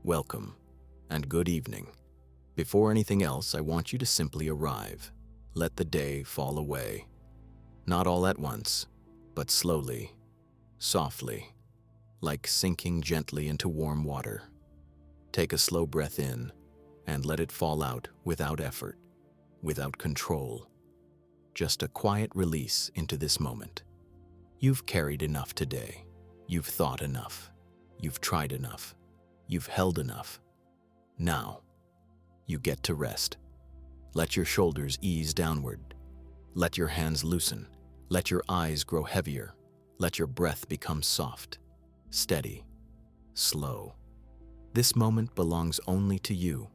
welcome, and good evening. Before anything else, I want you to simply arrive. Let the day fall away. Not all at once, but slowly, softly, like sinking gently into warm water. Take a slow breath in and let it fall out without effort, without control. Just a quiet release into this moment. You've carried enough today. You've thought enough. You've tried enough. You've held enough. Now, you get to rest. Let your shoulders ease downward. Let your hands loosen. Let your eyes grow heavier. Let your breath become soft, steady, slow. This moment belongs only to you.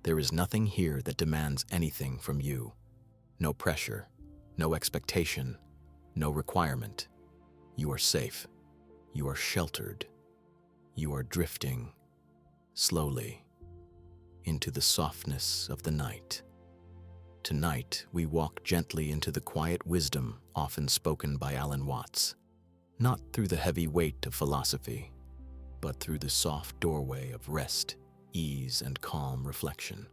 There is nothing here that demands anything from you. No pressure, no expectation, no requirement. You are safe. You are sheltered. You are drifting slowly into the softness of the night. Tonight, we walk gently into the quiet wisdom often spoken by Alan Watts, not through the heavy weight of philosophy, but through the soft doorway of rest, ease, and calm reflection.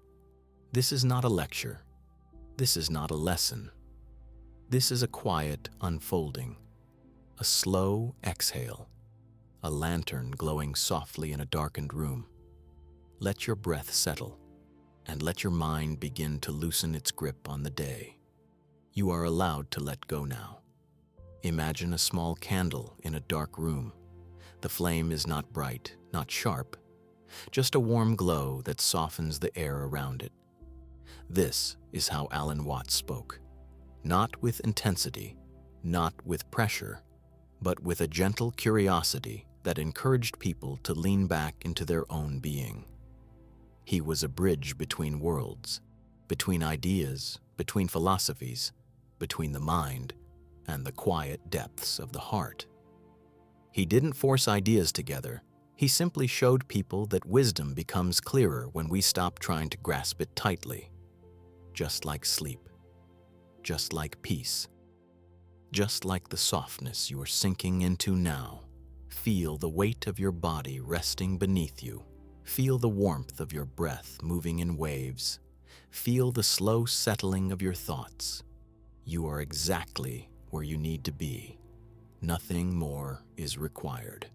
This is not a lecture. This is not a lesson. This is a quiet unfolding, a slow exhale, a lantern glowing softly in a darkened room. Let your breath settle, and let your mind begin to loosen its grip on the day. You are allowed to let go now. Imagine a small candle in a dark room. The flame is not bright, not sharp, just a warm glow that softens the air around it. This is how Alan Watts spoke. Not with intensity, not with pressure, but with a gentle curiosity that encouraged people to lean back into their own being. He was a bridge between worlds, between ideas, between philosophies, between the mind and the quiet depths of the heart. He didn't force ideas together. He simply showed people that wisdom becomes clearer when we stop trying to grasp it tightly. Just like sleep, just like peace, just like the softness you are sinking into now. Feel the weight of your body resting beneath you. Feel the warmth of your breath moving in waves. Feel the slow settling of your thoughts. You are exactly where you need to be. Nothing more is required.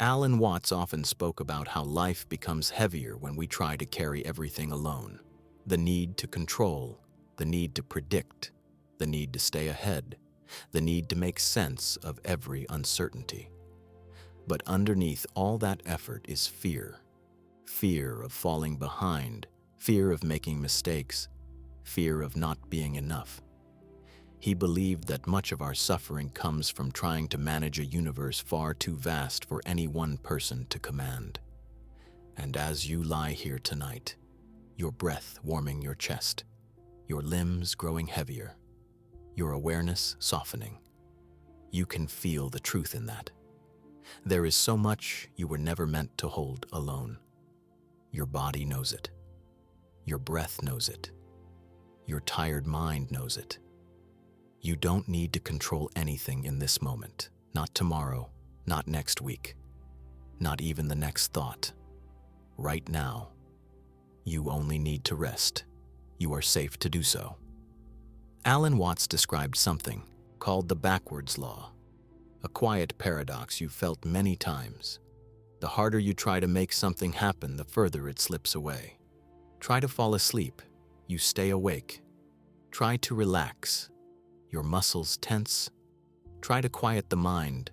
Alan Watts often spoke about how life becomes heavier when we try to carry everything alone. The need to control, the need to predict, the need to stay ahead, the need to make sense of every uncertainty. But underneath all that effort is fear. Fear of falling behind, fear of making mistakes, fear of not being enough. He believed that much of our suffering comes from trying to manage a universe far too vast for any one person to command. And as you lie here tonight, your breath warming your chest, your limbs growing heavier, your awareness softening, you can feel the truth in that. There is so much you were never meant to hold alone. Your body knows it. Your breath knows it. Your tired mind knows it. You don't need to control anything in this moment. Not tomorrow, not next week, not even the next thought. Right now, you only need to rest. You are safe to do so. Alan Watts described something called the backwards law, a quiet paradox you've felt many times. The harder you try to make something happen, the further it slips away. Try to fall asleep, you stay awake. Try to relax, your muscles tense. Try to quiet the mind,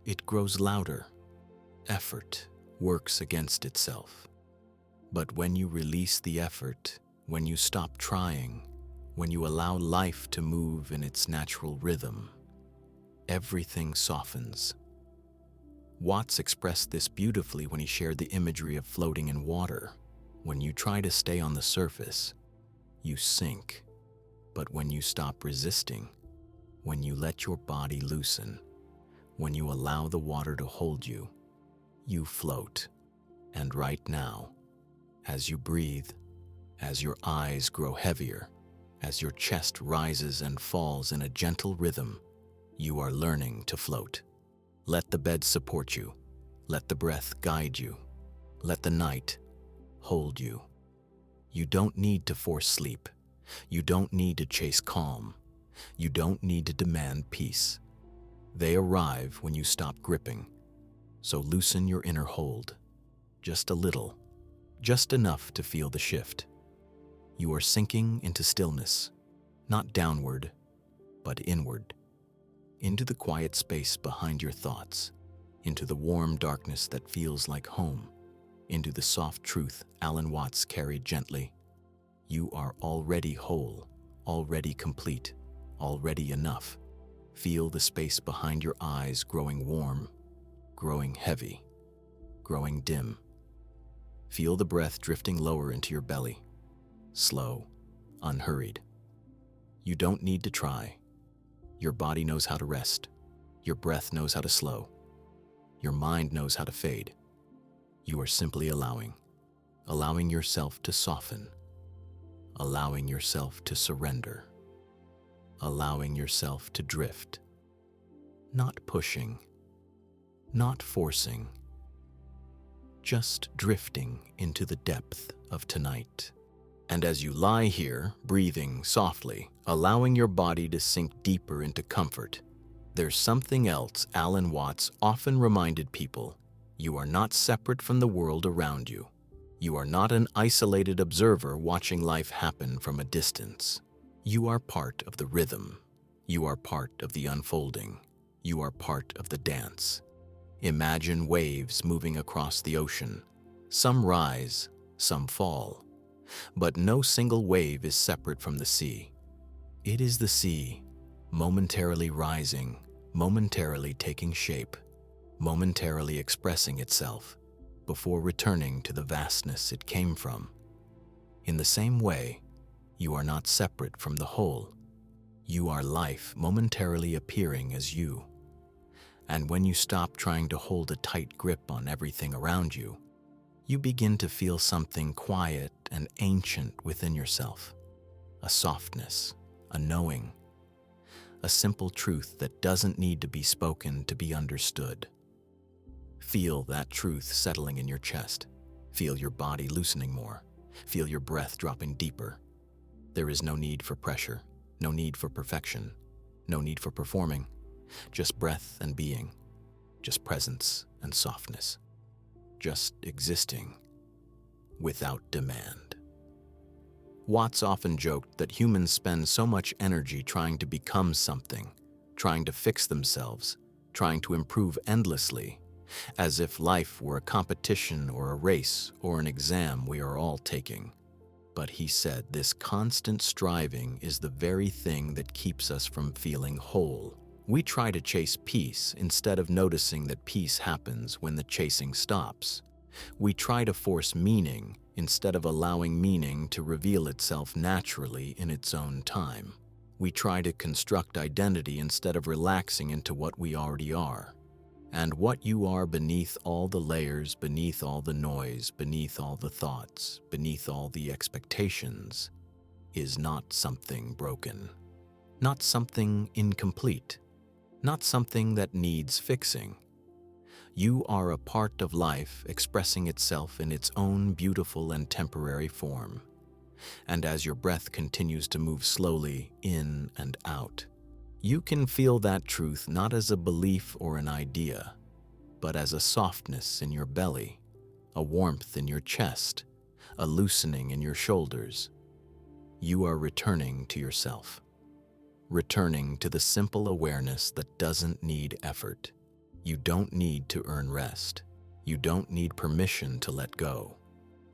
it grows louder. Effort works against itself. But when you release the effort, when you stop trying, when you allow life to move in its natural rhythm, everything softens. Watts expressed this beautifully when he shared the imagery of floating in water. When you try to stay on the surface, you sink. But when you stop resisting, when you let your body loosen, when you allow the water to hold you, you float. And right now, as you breathe, as your eyes grow heavier, as your chest rises and falls in a gentle rhythm, you are learning to float. Let the bed support you. Let the breath guide you. Let the night hold you. You don't need to force sleep. You don't need to chase calm. You don't need to demand peace. They arrive when you stop gripping. So loosen your inner hold. Just a little. Just enough to feel the shift. You are sinking into stillness, not downward, but inward. Into the quiet space behind your thoughts. Into the warm darkness that feels like home. Into the soft truth Alan Watts carried gently. You are already whole, already complete, already enough. Feel the space behind your eyes growing warm, growing heavy, growing dim. Feel the breath drifting lower into your belly, slow, unhurried. You don't need to try. Your body knows how to rest. Your breath knows how to slow. Your mind knows how to fade. You are simply allowing yourself to soften, allowing yourself to surrender, allowing yourself to drift, not pushing, not forcing, just drifting into the depth of tonight. And as you lie here, breathing softly, allowing your body to sink deeper into comfort, there's something else Alan Watts often reminded people. You are not separate from the world around you. You are not an isolated observer watching life happen from a distance. You are part of the rhythm. You are part of the unfolding. You are part of the dance. Imagine waves moving across the ocean. Some rise, some fall. But no single wave is separate from the sea. It is the sea, momentarily rising, momentarily taking shape, momentarily expressing itself, before returning to the vastness it came from. In the same way, you are not separate from the whole. You are life momentarily appearing as you. And when you stop trying to hold a tight grip on everything around you, you begin to feel something quiet and ancient within yourself. A softness, a knowing, a simple truth that doesn't need to be spoken to be understood. Feel that truth settling in your chest. Feel your body loosening more. Feel your breath dropping deeper. There is no need for pressure, no need for perfection, no need for performing. Just breath and being, just presence and softness, just existing without demand. Watts often joked that humans spend so much energy trying to become something, trying to fix themselves, trying to improve endlessly, as if life were a competition or a race or an exam we are all taking. But he said this constant striving is the very thing that keeps us from feeling whole. We try to chase peace instead of noticing that peace happens when the chasing stops. We try to force meaning instead of allowing meaning to reveal itself naturally in its own time. We try to construct identity instead of relaxing into what we already are. And what you are beneath all the layers, beneath all the noise, beneath all the thoughts, beneath all the expectations, is not something broken, not something incomplete, not something that needs fixing. You are a part of life expressing itself in its own beautiful and temporary form. And as your breath continues to move slowly in and out, you can feel that truth not as a belief or an idea, but as a softness in your belly, a warmth in your chest, a loosening in your shoulders. You are returning to yourself, returning to the simple awareness that doesn't need effort. You don't need to earn rest. You don't need permission to let go.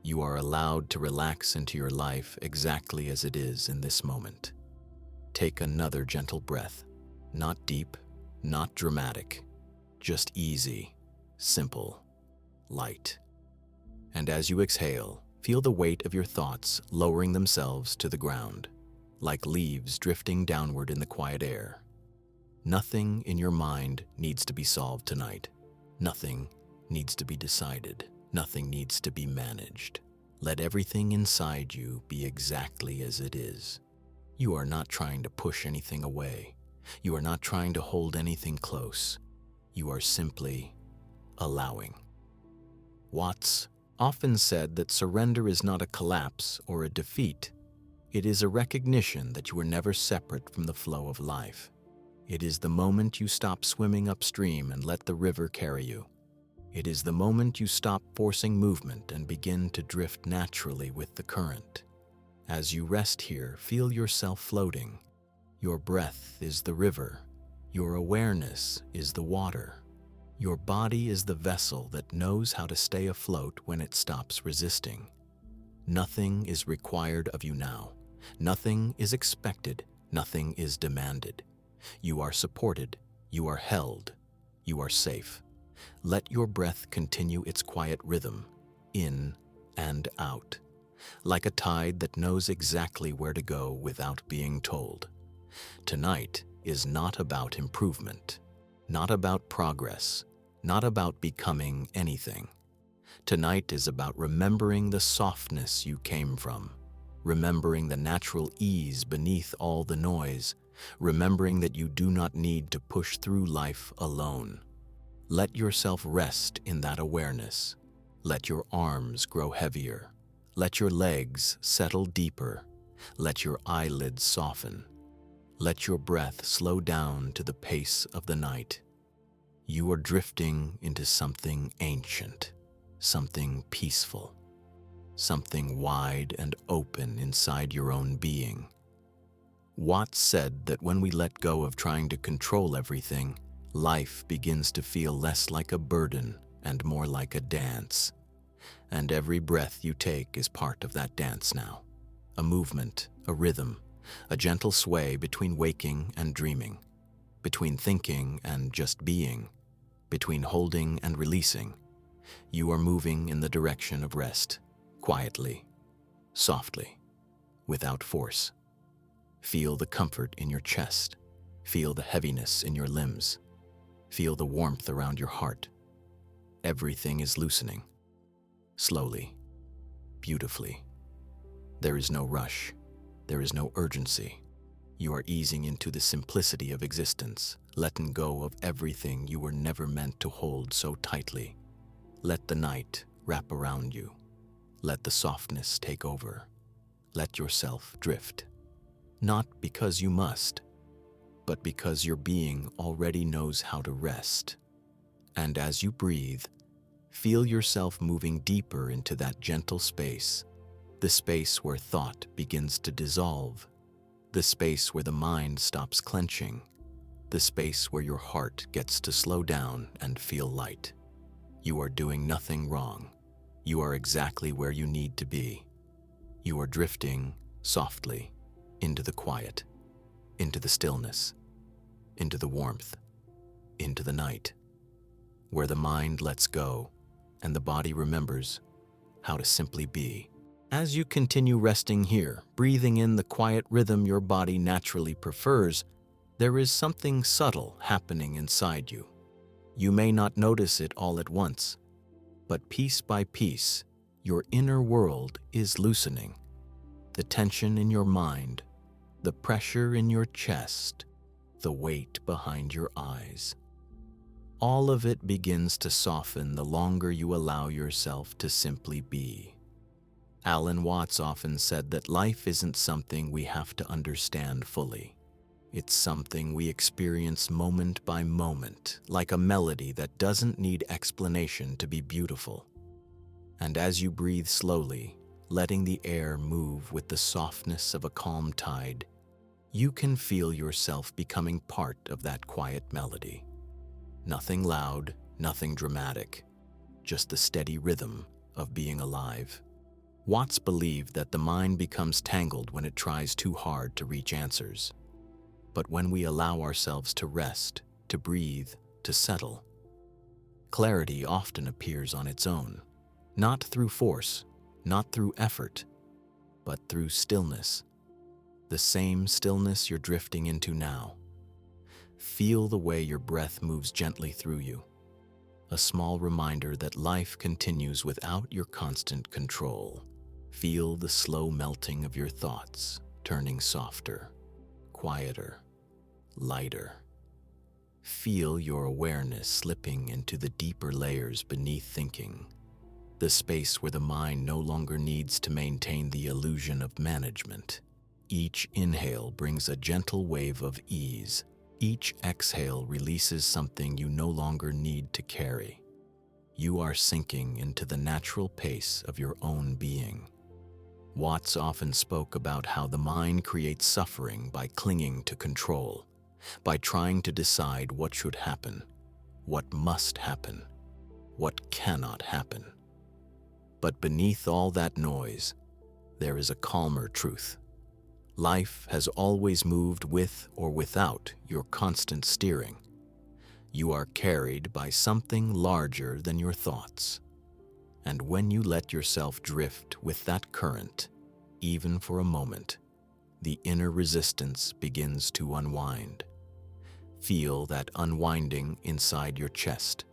You are allowed to relax into your life exactly as it is in this moment. Take another gentle breath, not deep, not dramatic, just easy, simple, light. And as you exhale, feel the weight of your thoughts lowering themselves to the ground, like leaves drifting downward in the quiet air. Nothing in your mind needs to be solved tonight. Nothing needs to be decided. Nothing needs to be managed. Let everything inside you be exactly as it is. You are not trying to push anything away. You are not trying to hold anything close. You are simply allowing. Watts often said that surrender is not a collapse or a defeat. It is a recognition that you are never separate from the flow of life. It is the moment you stop swimming upstream and let the river carry you. It is the moment you stop forcing movement and begin to drift naturally with the current. As you rest here, feel yourself floating. Your breath is the river. Your awareness is the water. Your body is the vessel that knows how to stay afloat when it stops resisting. Nothing is required of you now. Nothing is expected. Nothing is demanded. You are supported. You are held. You are safe. Let your breath continue its quiet rhythm, in and out, like a tide that knows exactly where to go without being told. Tonight is not about improvement, not about progress, not about becoming anything. Tonight is about remembering the softness you came from, remembering the natural ease beneath all the noise, remembering that you do not need to push through life alone. Let yourself rest in that awareness. Let your arms grow heavier. Let your legs settle deeper. Let your eyelids soften. Let your breath slow down to the pace of the night. You are drifting into something ancient, something peaceful, something wide and open inside your own being. Watts said that when we let go of trying to control everything, life begins to feel less like a burden and more like a dance. And every breath you take is part of that dance now. A movement, a rhythm, a gentle sway between waking and dreaming, between thinking and just being, between holding and releasing. You are moving in the direction of rest, quietly, softly, without force. Feel the comfort in your chest. Feel the heaviness in your limbs. Feel the warmth around your heart. Everything is loosening. Slowly, beautifully. There is no rush. There is no urgency. You are easing into the simplicity of existence, letting go of everything you were never meant to hold so tightly. Let the night wrap around you. Let the softness take over. Let yourself drift. Not because you must, but because your being already knows how to rest. And as you breathe, feel yourself moving deeper into that gentle space, the space where thought begins to dissolve, the space where the mind stops clenching, the space where your heart gets to slow down and feel light. You are doing nothing wrong. You are exactly where you need to be. You are drifting softly into the quiet, into the stillness, into the warmth, into the night, where the mind lets go and the body remembers how to simply be. As you continue resting here, breathing in the quiet rhythm your body naturally prefers, there is something subtle happening inside you. You may not notice it all at once, but piece by piece, your inner world is loosening. The tension in your mind, the pressure in your chest, the weight behind your eyes. All of it begins to soften the longer you allow yourself to simply be. Alan Watts often said that life isn't something we have to understand fully. It's something we experience moment by moment, like a melody that doesn't need explanation to be beautiful. And as you breathe slowly, letting the air move with the softness of a calm tide, you can feel yourself becoming part of that quiet melody. Nothing loud, nothing dramatic, just the steady rhythm of being alive. Watts believed that the mind becomes tangled when it tries too hard to reach answers. But when we allow ourselves to rest, to breathe, to settle, clarity often appears on its own, not through force, not through effort, but through stillness. The same stillness you're drifting into now. Feel the way your breath moves gently through you, a small reminder that life continues without your constant control. Feel the slow melting of your thoughts, turning softer, quieter, lighter. Feel your awareness slipping into the deeper layers beneath thinking, the space where the mind no longer needs to maintain the illusion of management. Each inhale brings a gentle wave of ease. Each exhale releases something you no longer need to carry. You are sinking into the natural pace of your own being. Watts often spoke about how the mind creates suffering by clinging to control, by trying to decide what should happen, what must happen, what cannot happen. But beneath all that noise, there is a calmer truth. Life has always moved with or without your constant steering. You are carried by something larger than your thoughts. And when you let yourself drift with that current, even for a moment, the inner resistance begins to unwind. Feel that unwinding inside your chest,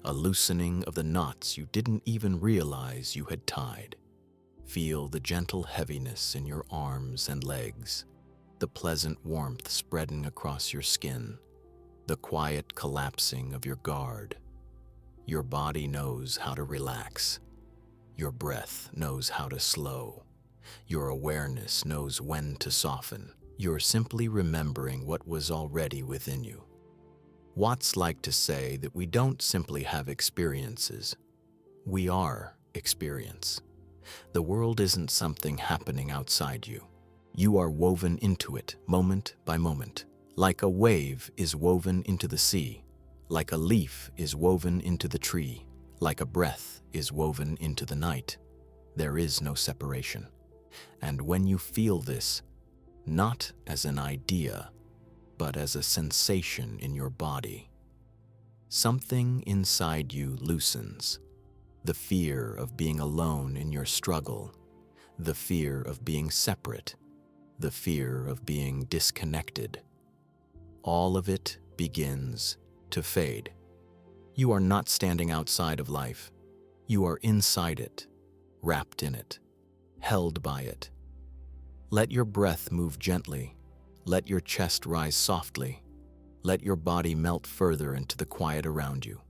a loosening of the knots you didn't even realize you had tied. Feel the gentle heaviness in your arms and legs, the pleasant warmth spreading across your skin, the quiet collapsing of your guard. Your body knows how to relax. Your breath knows how to slow. Your awareness knows when to soften. You're simply remembering what was already within you. Watts liked to say that we don't simply have experiences. We are experience. The world isn't something happening outside you. You are woven into it, moment by moment. Like a wave is woven into the sea, like a leaf is woven into the tree, like a breath is woven into the night. There is no separation. And when you feel this, not as an idea, but as a sensation in your body, something inside you loosens. The fear of being alone in your struggle, the fear of being separate, the fear of being disconnected. All of it begins to fade. You are not standing outside of life. You are inside it, wrapped in it, held by it. Let your breath move gently. Let your chest rise softly. Let your body melt further into the quiet around you.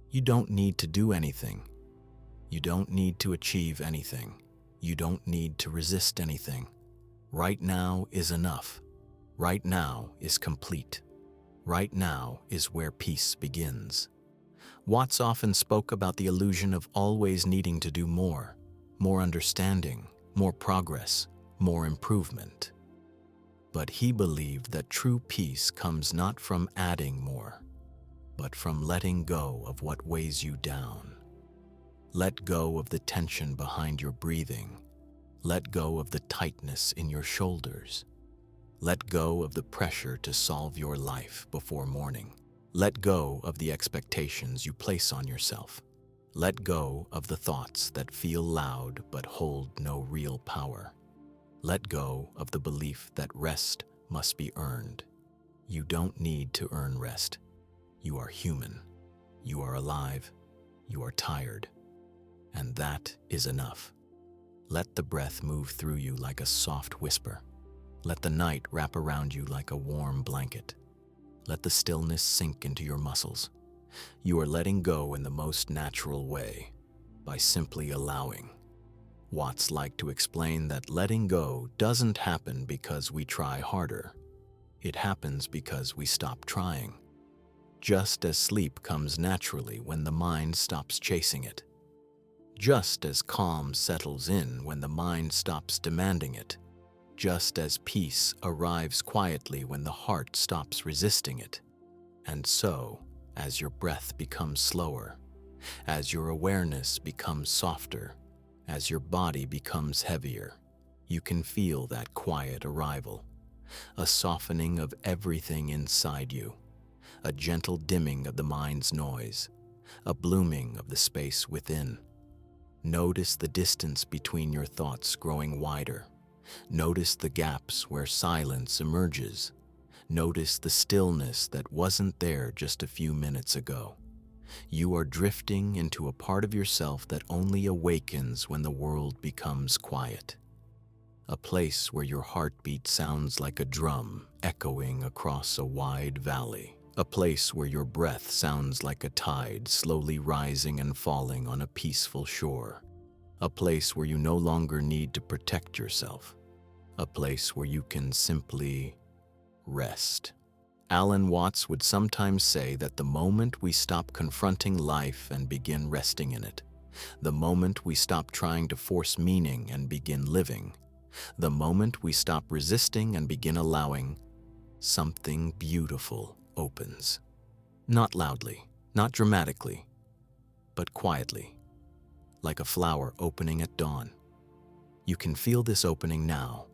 You don't need to do anything. You don't need to achieve anything. You don't need to resist anything. Right now is enough. Right now is complete. Right now is where peace begins. Watts often spoke about the illusion of always needing to do more understanding, more progress, more improvement. But he believed that true peace comes not from adding more, but from letting go of what weighs you down. Let go of the tension behind your breathing. Let go of the tightness in your shoulders. Let go of the pressure to solve your life before morning. Let go of the expectations you place on yourself. Let go of the thoughts that feel loud but hold no real power. Let go of the belief that rest must be earned. You don't need to earn rest. You are human. You are alive. You are tired. And that is enough. Let the breath move through you like a soft whisper. Let the night wrap around you like a warm blanket. Let the stillness sink into your muscles. You are letting go in the most natural way, by simply allowing. Watts liked to explain that letting go doesn't happen because we try harder. It happens because we stop trying. Just as sleep comes naturally when the mind stops chasing it. Just as calm settles in when the mind stops demanding it. Just as peace arrives quietly when the heart stops resisting it. And so, as your breath becomes slower, as your awareness becomes softer, as your body becomes heavier, you can feel that quiet arrival, a softening of everything inside you, a gentle dimming of the mind's noise, a blooming of the space within. Notice the distance between your thoughts growing wider. Notice the gaps where silence emerges. Notice the stillness that wasn't there just a few minutes ago. You are drifting into a part of yourself that only awakens when the world becomes quiet. A place where your heartbeat sounds like a drum echoing across a wide valley. A place where your breath sounds like a tide slowly rising and falling on a peaceful shore. A place where you no longer need to protect yourself. A place where you can simply rest. Alan Watts would sometimes say that the moment we stop confronting life and begin resting in it, the moment we stop trying to force meaning and begin living, the moment we stop resisting and begin allowing, something beautiful opens. Not loudly, not dramatically, but quietly, like a flower opening at dawn. You can feel this opening now,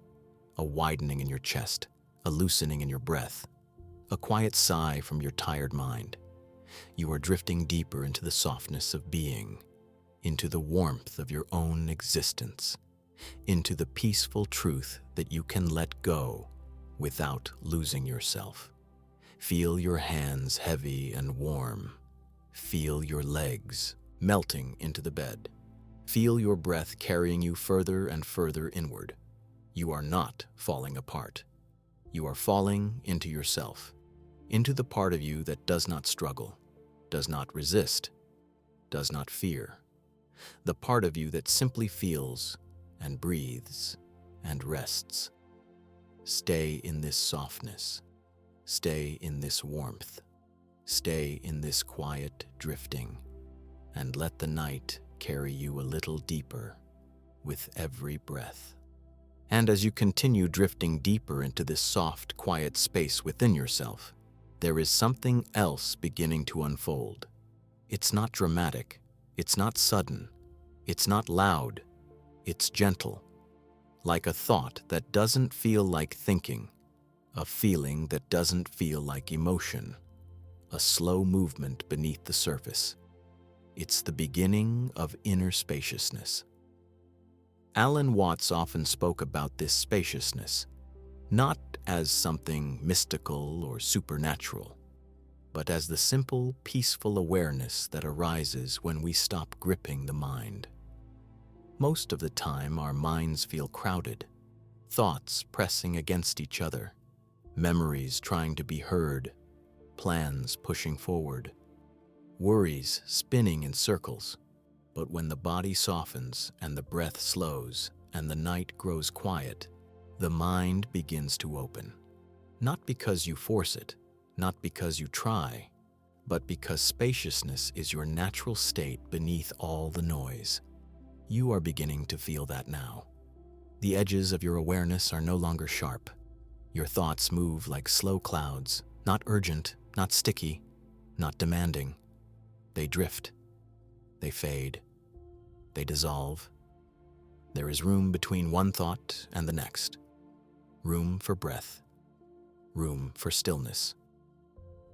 a widening in your chest, a loosening in your breath, a quiet sigh from your tired mind. You are drifting deeper into the softness of being, into the warmth of your own existence, into the peaceful truth that you can let go without losing yourself. Feel your hands heavy and warm. Feel your legs melting into the bed. Feel your breath carrying you further and further inward. You are not falling apart. You are falling into yourself, into the part of you that does not struggle, does not resist, does not fear. The part of you that simply feels and breathes and rests. Stay in this softness. Stay in this warmth. Stay in this quiet drifting, and let the night carry you a little deeper with every breath. And as you continue drifting deeper into this soft, quiet space within yourself, there is something else beginning to unfold. It's not dramatic. It's not sudden. It's not loud. It's gentle, like a thought that doesn't feel like thinking, a feeling that doesn't feel like emotion, a slow movement beneath the surface. It's the beginning of inner spaciousness. Alan Watts often spoke about this spaciousness, not as something mystical or supernatural, but as the simple, peaceful awareness that arises when we stop gripping the mind. Most of the time, our minds feel crowded, thoughts pressing against each other, memories trying to be heard, plans pushing forward, worries spinning in circles. But when the body softens and the breath slows and the night grows quiet, the mind begins to open. Not because you force it, not because you try, but because spaciousness is your natural state beneath all the noise. You are beginning to feel that now. The edges of your awareness are no longer sharp. Your thoughts move like slow clouds, not urgent, not sticky, not demanding. They drift. They fade. They dissolve. There is room between one thought and the next. Room for breath. Room for stillness.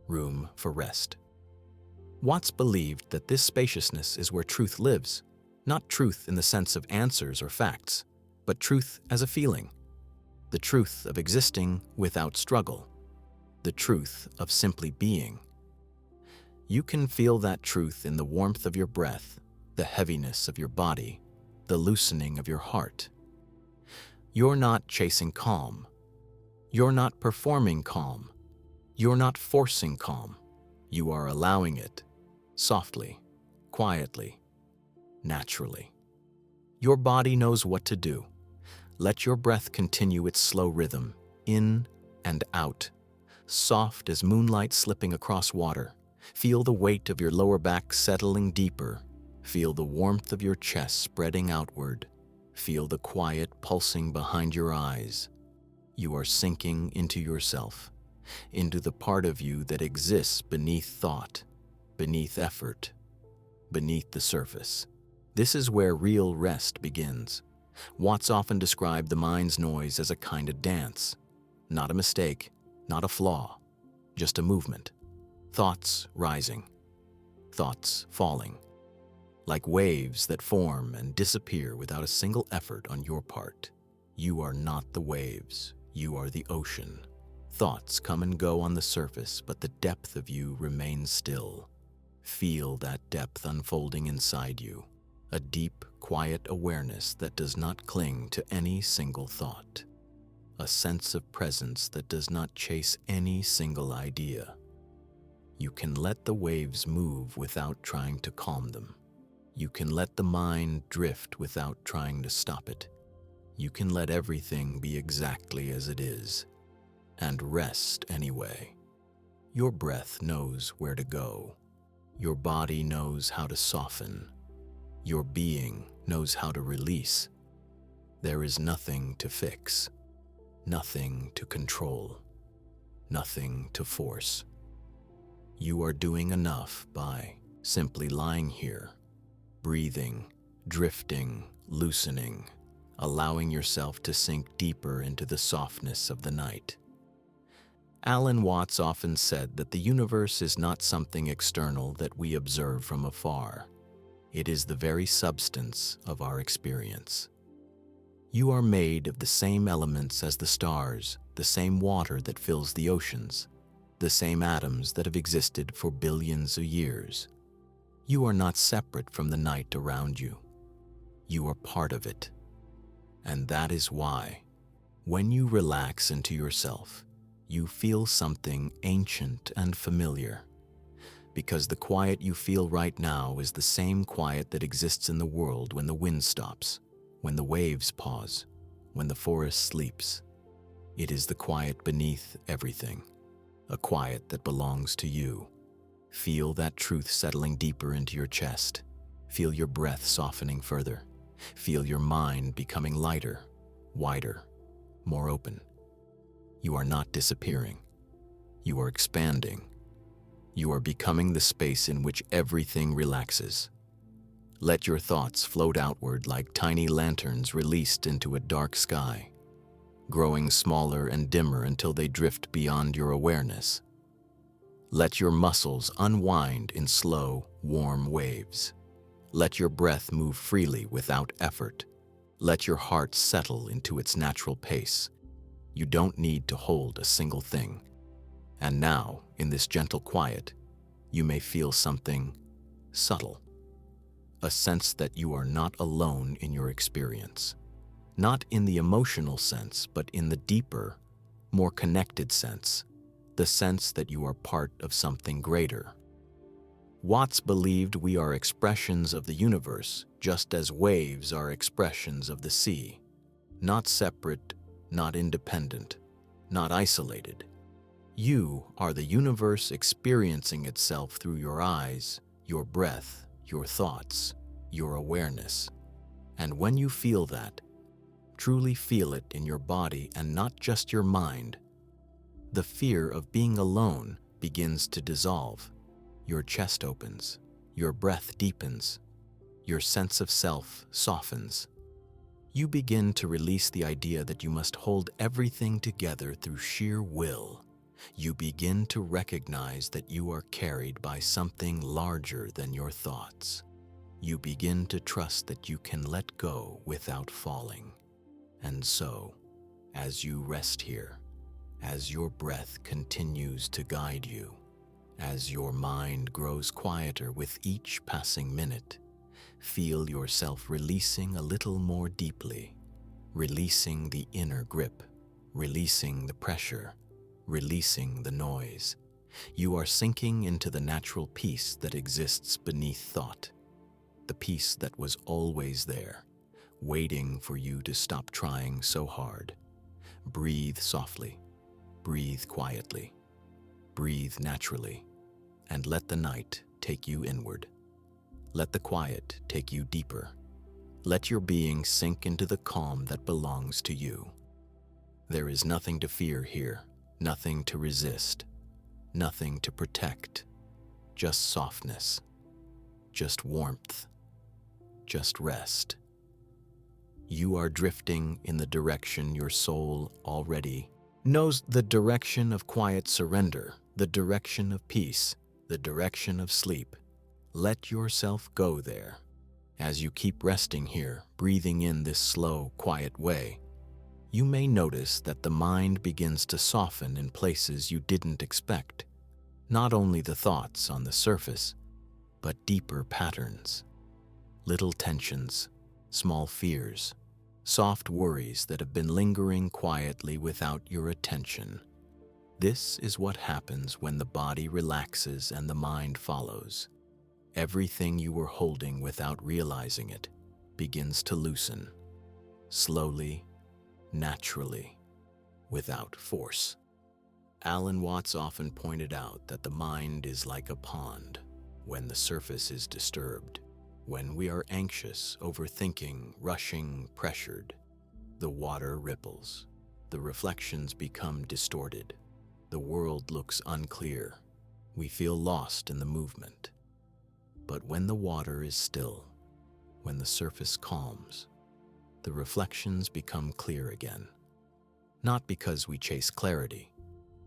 Room for rest. Watts believed that this spaciousness is where truth lives, not truth in the sense of answers or facts, but truth as a feeling. The truth of existing without struggle. The truth of simply being. You can feel that truth in the warmth of your breath, the heaviness of your body, the loosening of your heart. You're not chasing calm. You're not performing calm. You're not forcing calm. You are allowing it, softly, quietly, naturally. Your body knows what to do. Let your breath continue its slow rhythm, in and out, soft as moonlight slipping across water. Feel the weight of your lower back settling deeper. Feel the warmth of your chest spreading outward. Feel the quiet pulsing behind your eyes. You are sinking into yourself, into the part of you that exists beneath thought, beneath effort, beneath the surface. This is where real rest begins. Watts often described the mind's noise as a kind of dance, not a mistake, not a flaw, just a movement. Thoughts rising, thoughts falling, like waves that form and disappear without a single effort on your part. You are not the waves, you are the ocean. Thoughts come and go on the surface, but the depth of you remains still. Feel that depth unfolding inside you, a deep, quiet awareness that does not cling to any single thought, a sense of presence that does not chase any single idea. You can let the waves move without trying to calm them. You can let the mind drift without trying to stop it. You can let everything be exactly as it is, and rest anyway. Your breath knows where to go. Your body knows how to soften. Your being knows how to release. There is nothing to fix, nothing to control, nothing to force. You are doing enough by simply lying here, breathing, drifting, loosening, allowing yourself to sink deeper into the softness of the night. Alan Watts often said that the universe is not something external that we observe from afar. It is the very substance of our experience. You are made of the same elements as the stars, the same water that fills the oceans, the same atoms that have existed for billions of years. You are not separate from the night around you. You are part of it. And that is why, when you relax into yourself, you feel something ancient and familiar. Because the quiet you feel right now is the same quiet that exists in the world when the wind stops, when the waves pause, when the forest sleeps. It is the quiet beneath everything, a quiet that belongs to you. Feel that truth settling deeper into your chest. Feel your breath softening further. Feel your mind becoming lighter, wider, more open. You are not disappearing. You are expanding. You are becoming the space in which everything relaxes. Let your thoughts float outward like tiny lanterns released into a dark sky, growing smaller and dimmer until they drift beyond your awareness. Let your muscles unwind in slow, warm waves. Let your breath move freely without effort. Let your heart settle into its natural pace. You don't need to hold a single thing. And now, in this gentle quiet, you may feel something subtle. A sense that you are not alone in your experience. Not in the emotional sense, but in the deeper, more connected sense. The sense that you are part of something greater. Watts believed we are expressions of the universe, just as waves are expressions of the sea. Not separate, not independent, not isolated. You are the universe experiencing itself through your eyes, your breath, your thoughts, your awareness. And when you feel that, truly feel it in your body and not just your mind, the fear of being alone begins to dissolve. Your chest opens, your breath deepens, your sense of self softens. You begin to release the idea that you must hold everything together through sheer will. You begin to recognize that you are carried by something larger than your thoughts. You begin to trust that you can let go without falling. And so, as you rest here, as your breath continues to guide you, as your mind grows quieter with each passing minute, feel yourself releasing a little more deeply, releasing the inner grip, releasing the pressure, releasing the noise. You are sinking into the natural peace that exists beneath thought, the peace that was always there, waiting for you to stop trying so hard. Breathe softly, breathe quietly, breathe naturally, and let the night take you inward. Let the quiet take you deeper. Let your being sink into the calm that belongs to you. There is nothing to fear here, nothing to resist, nothing to protect, just softness, just warmth, just rest. You are drifting in the direction your soul already knows, the direction of quiet surrender, the direction of peace, the direction of sleep. Let yourself go there. As you keep resting here, breathing in this slow, quiet way, you may notice that the mind begins to soften in places you didn't expect. Not only the thoughts on the surface, but deeper patterns. Little tensions, small fears, soft worries that have been lingering quietly without your attention. This is what happens when the body relaxes and the mind follows. Everything you were holding without realizing it begins to loosen, slowly, naturally, without force. Alan Watts often pointed out that the mind is like a pond when the surface is disturbed. When we are anxious, overthinking, rushing, pressured, the water ripples. The reflections become distorted. The world looks unclear. We feel lost in the movement. But when the water is still, when the surface calms, the reflections become clear again. Not because we chase clarity,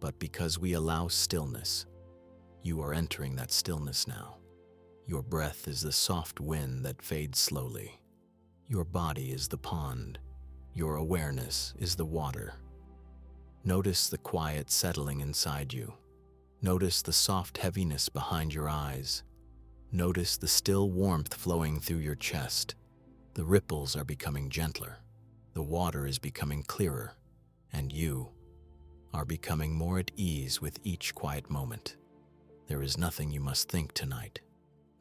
but because we allow stillness. You are entering that stillness now. Your breath is the soft wind that fades slowly. Your body is the pond. Your awareness is the water. Notice the quiet settling inside you. Notice the soft heaviness behind your eyes. Notice the still warmth flowing through your chest. The ripples are becoming gentler. The water is becoming clearer. And you are becoming more at ease with each quiet moment. There is nothing you must think tonight.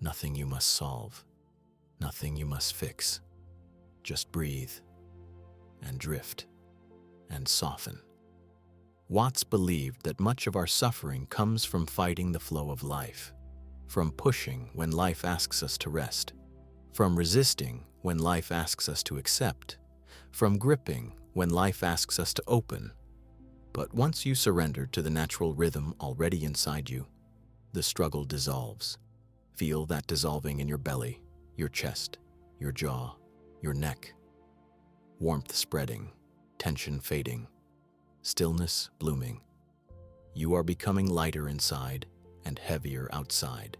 Nothing you must solve. Nothing you must fix. Just breathe and drift and soften. Watts believed that much of our suffering comes from fighting the flow of life, from pushing when life asks us to rest, from resisting when life asks us to accept, from gripping when life asks us to open. But once you surrender to the natural rhythm already inside you, the struggle dissolves. Feel that dissolving in your belly, your chest, your jaw, your neck. Warmth spreading, tension fading, stillness blooming. You are becoming lighter inside and heavier outside,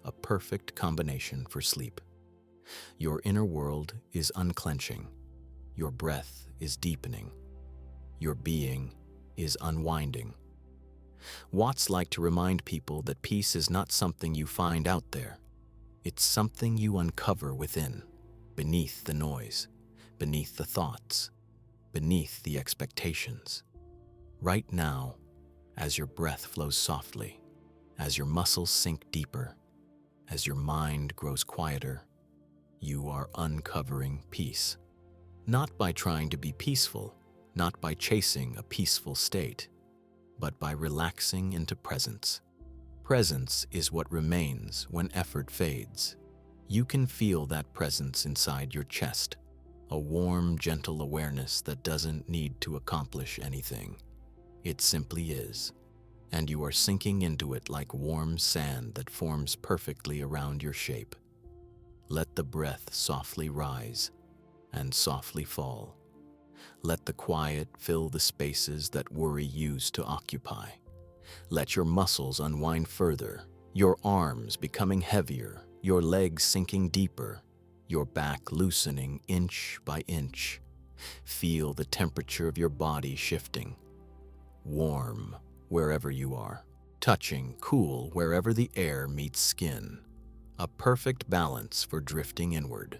a perfect combination for sleep. Your inner world is unclenching. Your breath is deepening. Your being is unwinding. Watts liked to remind people that peace is not something you find out there. It's something you uncover within, beneath the noise, beneath the thoughts, beneath the expectations. Right now, as your breath flows softly, as your muscles sink deeper, as your mind grows quieter, you are uncovering peace. Not by trying to be peaceful, not by chasing a peaceful state, but by relaxing into presence. Presence is what remains when effort fades. You can feel that presence inside your chest, a warm, gentle awareness that doesn't need to accomplish anything. It simply is, and you are sinking into it like warm sand that forms perfectly around your shape. Let the breath softly rise and softly fall. Let the quiet fill the spaces that worry used to occupy. Let your muscles unwind further, your arms becoming heavier, your legs sinking deeper, your back loosening inch by inch. Feel the temperature of your body shifting. Warm wherever you are, touching cool wherever the air meets skin. A perfect balance for drifting inward.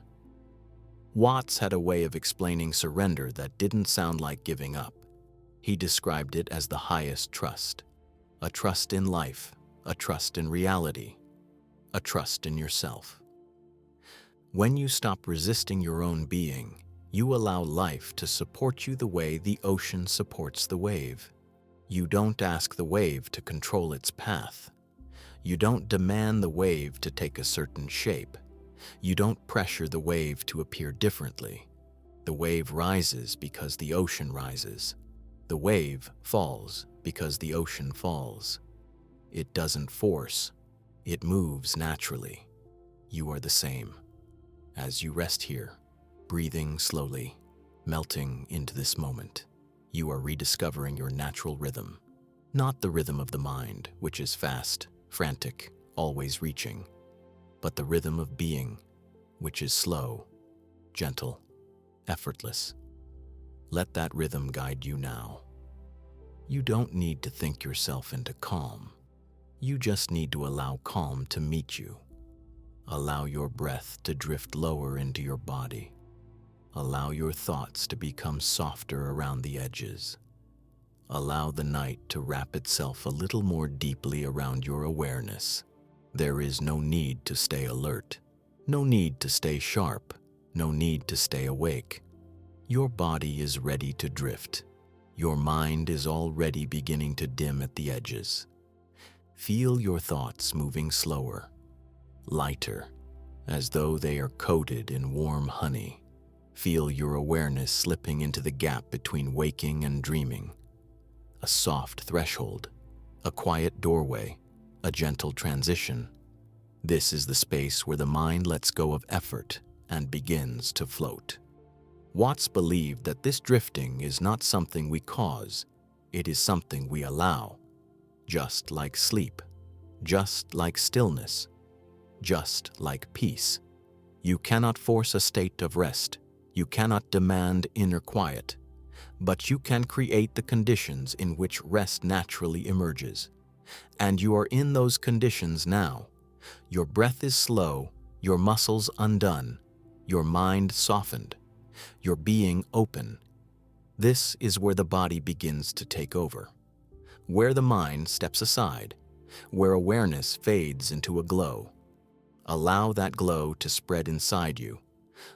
Watts had a way of explaining surrender that didn't sound like giving up. He described it as the highest trust. A trust in life, a trust in reality, a trust in yourself. When you stop resisting your own being, you allow life to support you the way the ocean supports the wave. You don't ask the wave to control its path. You don't demand the wave to take a certain shape. You don't pressure the wave to appear differently. The wave rises because the ocean rises. The wave falls because the ocean falls. It doesn't force. It moves naturally. You are the same. As you rest here, breathing slowly, melting into this moment, you are rediscovering your natural rhythm. Not the rhythm of the mind, which is fast, frantic, always reaching, but the rhythm of being, which is slow, gentle, effortless. Let that rhythm guide you now. You don't need to think yourself into calm. You just need to allow calm to meet you. Allow your breath to drift lower into your body. Allow your thoughts to become softer around the edges. Allow the night to wrap itself a little more deeply around your awareness. There is no need to stay alert, no need to stay sharp, no need to stay awake. Your body is ready to drift. Your mind is already beginning to dim at the edges. Feel your thoughts moving slower, lighter, as though they are coated in warm honey. Feel your awareness slipping into the gap between waking and dreaming. A soft threshold, a quiet doorway, a gentle transition. This is the space where the mind lets go of effort and begins to float. Watts believed that this drifting is not something we cause, it is something we allow. Just like sleep, just like stillness, just like peace. You cannot force a state of rest, you cannot demand inner quiet, but you can create the conditions in which rest naturally emerges. And you are in those conditions now. Your breath is slow, your muscles undone, your mind softened, your being open. This is where the body begins to take over, where the mind steps aside, where awareness fades into a glow. Allow that glow to spread inside you,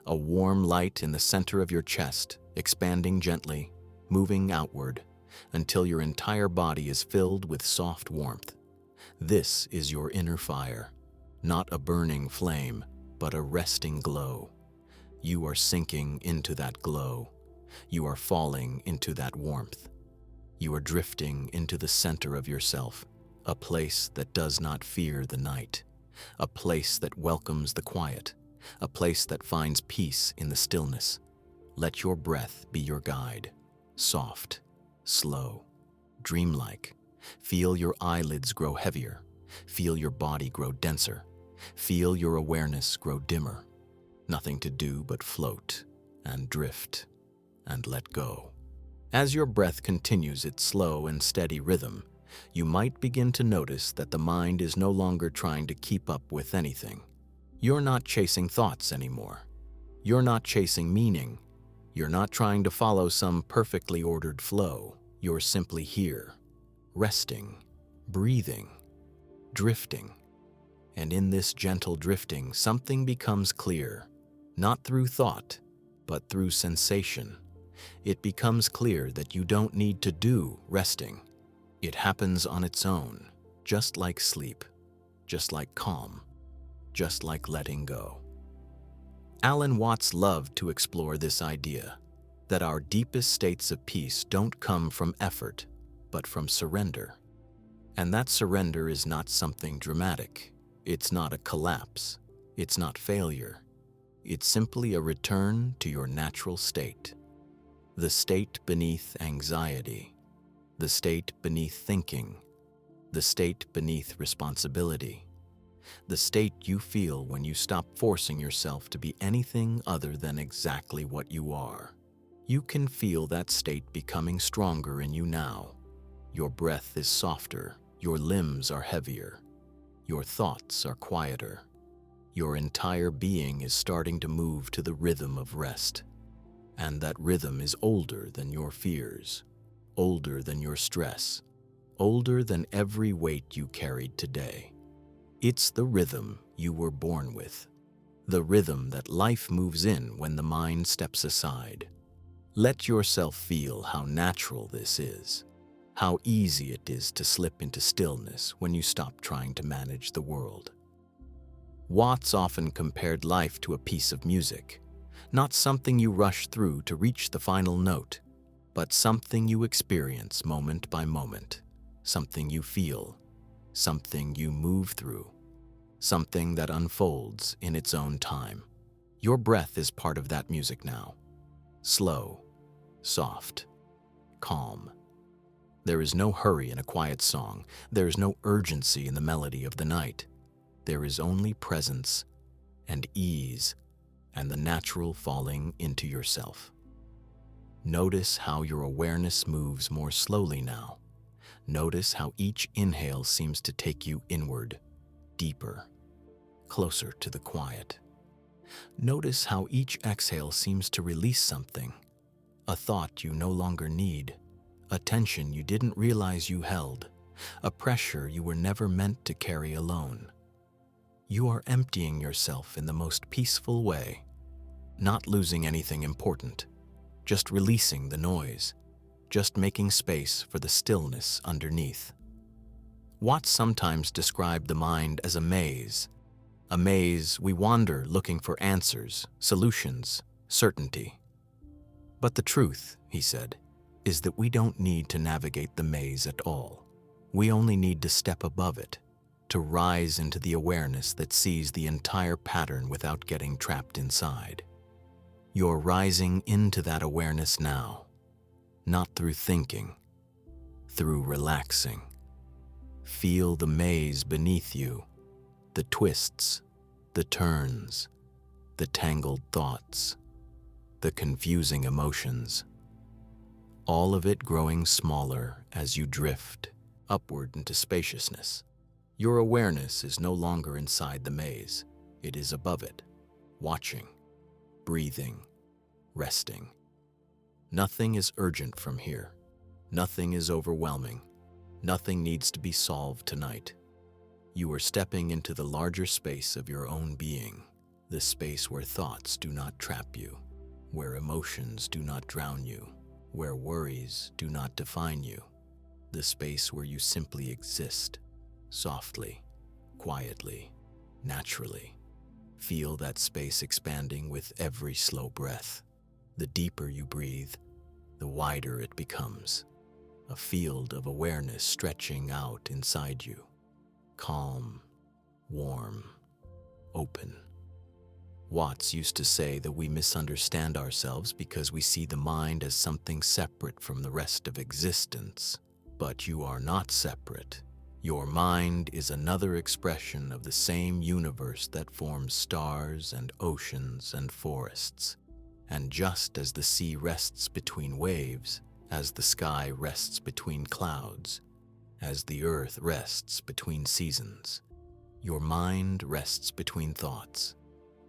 a warm light in the center of your chest, expanding gently, moving outward, until your entire body is filled with soft warmth. This is your inner fire, not a burning flame, but a resting glow. You are sinking into that glow. You are falling into that warmth. You are drifting into the center of yourself, a place that does not fear the night, a place that welcomes the quiet, a place that finds peace in the stillness. Let your breath be your guide, soft, slow, dreamlike. Feel your eyelids grow heavier, feel your body grow denser, feel your awareness grow dimmer. Nothing to do but float and drift and let go. As your breath continues its slow and steady rhythm, you might begin to notice that the mind is no longer trying to keep up with anything. You're not chasing thoughts anymore. You're not chasing meaning. You're not trying to follow some perfectly ordered flow. You're simply here, resting, breathing, drifting. And in this gentle drifting, something becomes clear, not through thought, but through sensation. It becomes clear that you don't need to do resting. It happens on its own, just like sleep, just like calm, just like letting go. Alan Watts loved to explore this idea that our deepest states of peace don't come from effort, but from surrender. And that surrender is not something dramatic. It's not a collapse. It's not failure. It's simply a return to your natural state. The state beneath anxiety, the state beneath thinking, the state beneath responsibility, the state you feel when you stop forcing yourself to be anything other than exactly what you are. You can feel that state becoming stronger in you now. Your breath is softer, your limbs are heavier, your thoughts are quieter. Your entire being is starting to move to the rhythm of rest. And that rhythm is older than your fears, older than your stress, older than every weight you carried today. It's the rhythm you were born with, the rhythm that life moves in when the mind steps aside. Let yourself feel how natural this is, how easy it is to slip into stillness when you stop trying to manage the world. Watts often compared life to a piece of music, not something you rush through to reach the final note, but something you experience moment by moment, something you feel, something you move through, something that unfolds in its own time. Your breath is part of that music now. Slow, soft, calm. There is no hurry in a quiet song. There is no urgency in the melody of the night. There is only presence and ease and the natural falling into yourself. Notice how your awareness moves more slowly now. Notice how each inhale seems to take you inward, deeper, closer to the quiet. Notice how each exhale seems to release something, a thought you no longer need, a tension you didn't realize you held, a pressure you were never meant to carry alone. You are emptying yourself in the most peaceful way, not losing anything important, just releasing the noise, just making space for the stillness underneath. Watts sometimes described the mind as a maze we wander looking for answers, solutions, certainty. But the truth, he said, is that we don't need to navigate the maze at all. We only need to step above it, to rise into the awareness that sees the entire pattern without getting trapped inside. You're rising into that awareness now, not through thinking, through relaxing. Feel the maze beneath you, the twists, the turns, the tangled thoughts, the confusing emotions. All of it growing smaller as you drift upward into spaciousness. Your awareness is no longer inside the maze. It is above it, watching, breathing, resting. Nothing is urgent from here. Nothing is overwhelming. Nothing needs to be solved tonight. You are stepping into the larger space of your own being, the space where thoughts do not trap you, where emotions do not drown you, where worries do not define you, the space where you simply exist, softly, quietly, naturally. Feel that space expanding with every slow breath. The deeper you breathe, the wider it becomes, a field of awareness stretching out inside you, calm, warm, open. Watts used to say that we misunderstand ourselves because we see the mind as something separate from the rest of existence. But you are not separate. Your mind is another expression of the same universe that forms stars and oceans and forests. And just as the sea rests between waves, as the sky rests between clouds, as the earth rests between seasons, your mind rests between thoughts.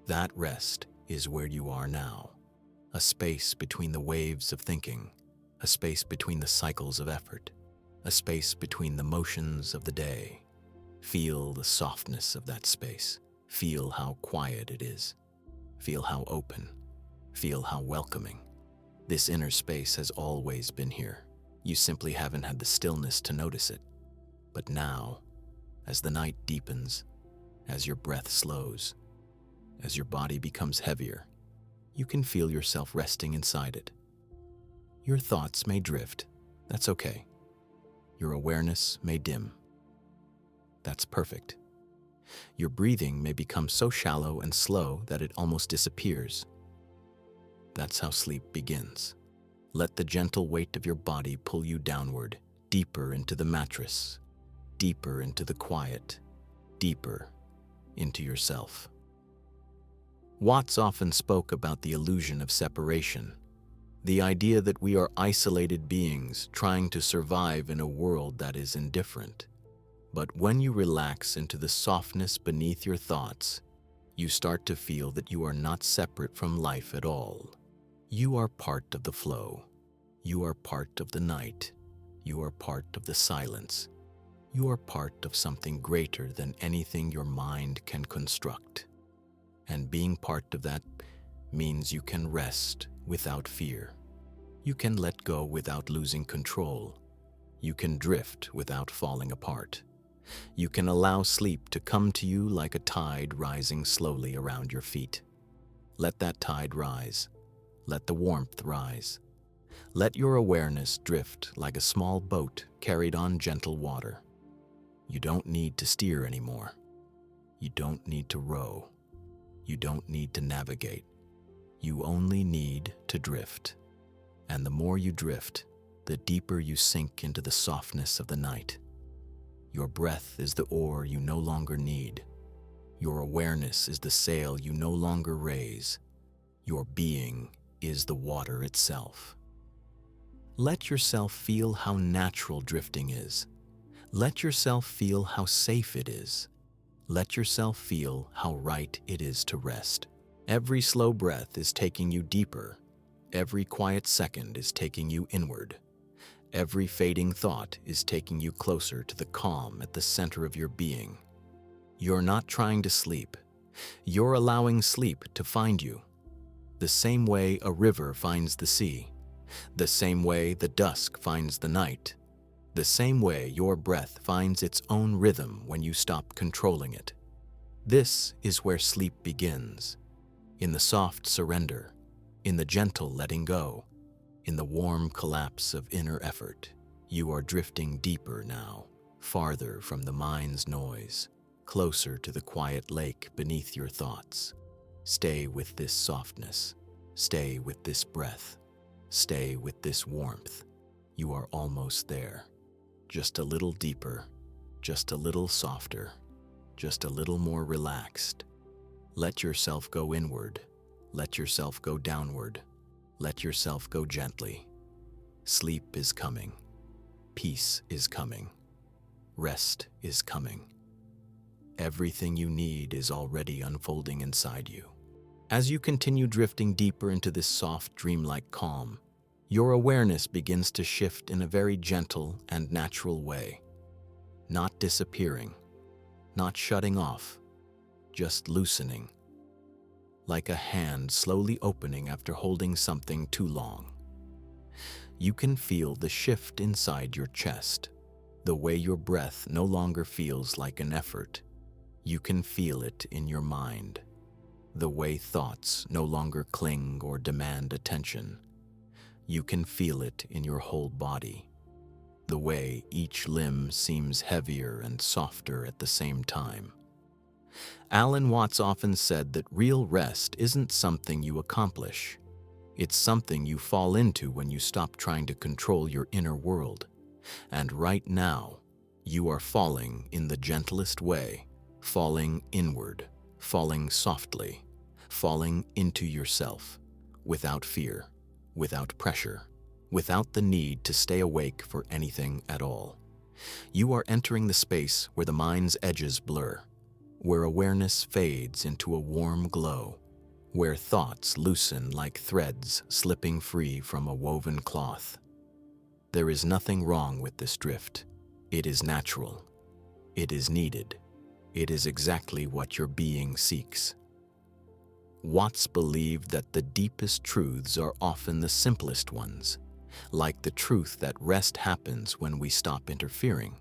That rest is where you are now, a space between the waves of thinking, a space between the cycles of effort, a space between the motions of the day. Feel the softness of that space. Feel how quiet it is. Feel how open. Feel how welcoming. This inner space has always been here. You simply haven't had the stillness to notice it. But now, as the night deepens, as your breath slows, as your body becomes heavier, you can feel yourself resting inside it. Your thoughts may drift. That's okay. Your awareness may dim. That's perfect. Your breathing may become so shallow and slow that it almost disappears. That's how sleep begins. Let the gentle weight of your body pull you downward, deeper into the mattress, deeper into the quiet, deeper into yourself. Watts often spoke about the illusion of separation, the idea that we are isolated beings trying to survive in a world that is indifferent. But when you relax into the softness beneath your thoughts, you start to feel that you are not separate from life at all. You are part of the flow. You are part of the night. You are part of the silence. You are part of something greater than anything your mind can construct. And being part of that means you can rest without fear. You can let go without losing control. You can drift without falling apart. You can allow sleep to come to you like a tide rising slowly around your feet. Let that tide rise. Let the warmth rise. Let your awareness drift like a small boat carried on gentle water. You don't need to steer anymore. You don't need to row. You don't need to navigate. You only need to drift. And the more you drift, the deeper you sink into the softness of the night. Your breath is the oar you no longer need. Your awareness is the sail you no longer raise. Your being is the water itself. Let yourself feel how natural drifting is. Let yourself feel how safe it is. Let yourself feel how right it is to rest. Every slow breath is taking you deeper. Every quiet second is taking you inward. Every fading thought is taking you closer to the calm at the center of your being. You're not trying to sleep. You're allowing sleep to find you. The same way a river finds the sea. The same way the dusk finds the night. The same way your breath finds its own rhythm when you stop controlling it. This is where sleep begins. In the soft surrender, in the gentle letting go, in the warm collapse of inner effort. You are drifting deeper now, farther from the mind's noise, closer to the quiet lake beneath your thoughts. Stay with this softness. Stay with this breath. Stay with this warmth. You are almost there. Just a little deeper, just a little softer, just a little more relaxed. Let yourself go inward. Let yourself go downward. Let yourself go gently. Sleep is coming. Peace is coming. Rest is coming. Everything you need is already unfolding inside you. As you continue drifting deeper into this soft, dreamlike calm, your awareness begins to shift in a very gentle and natural way. Not disappearing, not shutting off, just loosening. Like a hand slowly opening after holding something too long. You can feel the shift inside your chest, the way your breath no longer feels like an effort. You can feel it in your mind, the way thoughts no longer cling or demand attention. You can feel it in your whole body, the way each limb seems heavier and softer at the same time. Alan Watts often said that real rest isn't something you accomplish. It's something you fall into when you stop trying to control your inner world. And right now, you are falling in the gentlest way, falling inward, falling softly, falling into yourself, without fear, without pressure, without the need to stay awake for anything at all. You are entering the space where the mind's edges blur, where awareness fades into a warm glow, where thoughts loosen like threads slipping free from a woven cloth. There is nothing wrong with this drift. It is natural. It is needed. It is exactly what your being seeks. Watts believed that the deepest truths are often the simplest ones, like the truth that rest happens when we stop interfering,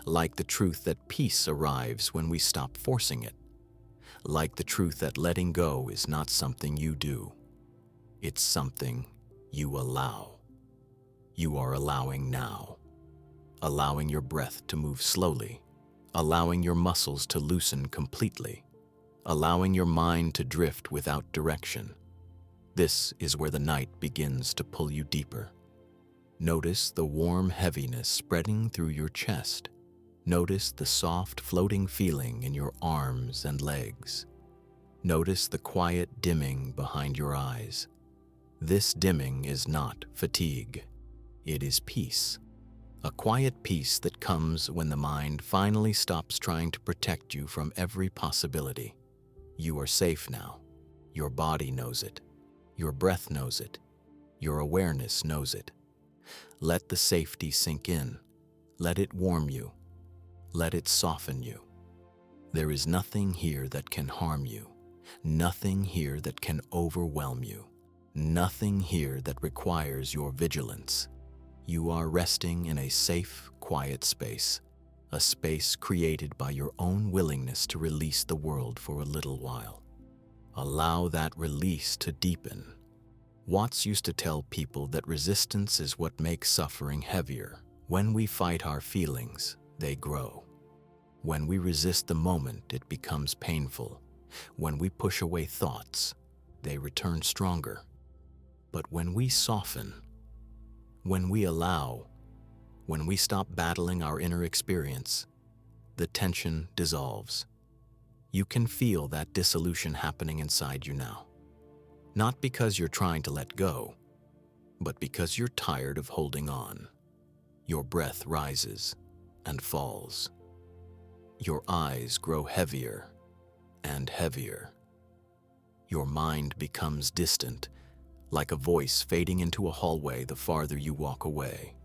like the truth that peace arrives when we stop forcing it, like the truth that letting go is not something you do. It's something you allow. You are allowing now, allowing your breath to move slowly, allowing your muscles to loosen completely, allowing your mind to drift without direction. This is where the night begins to pull you deeper. Notice the warm heaviness spreading through your chest. Notice the soft floating feeling in your arms and legs. Notice the quiet dimming behind your eyes. This dimming is not fatigue. It is peace. A quiet peace that comes when the mind finally stops trying to protect you from every possibility. You are safe now. Your body knows it. Your breath knows it. Your awareness knows it. Let the safety sink in. Let it warm you. Let it soften you. There is nothing here that can harm you. Nothing here that can overwhelm you. Nothing here that requires your vigilance. You are resting in a safe, quiet space, a space created by your own willingness to release the world for a little while. Allow that release to deepen. Watts used to tell people that resistance is what makes suffering heavier. When we fight our feelings, they grow. When we resist the moment, it becomes painful. When we push away thoughts, they return stronger. But when we soften, when we allow, when we stop battling our inner experience, the tension dissolves. You can feel that dissolution happening inside you now. Not because you're trying to let go, but because you're tired of holding on. Your breath rises and falls. Your eyes grow heavier and heavier. Your mind becomes distant, like a voice fading into a hallway the farther you walk away.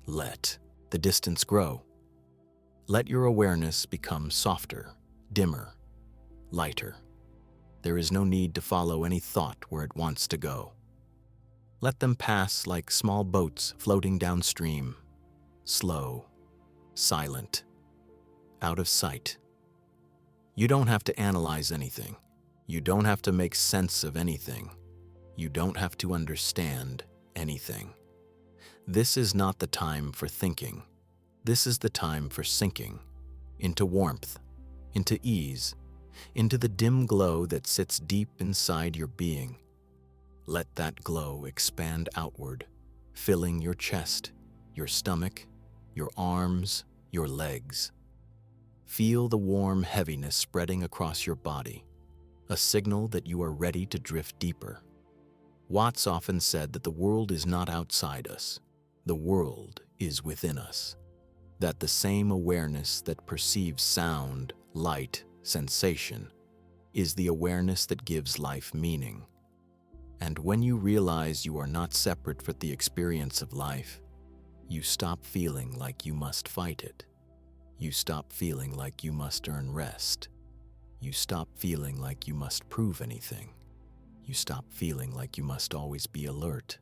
Let the distance grow. Let your awareness become softer, dimmer, lighter. There is no need to follow any thought where it wants to go. Let them pass like small boats floating downstream, slow, silent, out of sight. You don't have to analyze anything. You don't have to make sense of anything. You don't have to understand anything. This is not the time for thinking. This is the time for sinking into warmth, into ease, into the dim glow that sits deep inside your being. Let that glow expand outward, filling your chest, your stomach, your arms, your legs. Feel the warm heaviness spreading across your body, a signal that you are ready to drift deeper. Watts often said that the world is not outside us, the world is within us. That the same awareness that perceives sound, light, sensation, is the awareness that gives life meaning. And when you realize you are not separate from the experience of life, you stop feeling like you must fight it. You stop feeling like you must earn rest. You stop feeling like you must prove anything. You stop feeling like you must always be alert.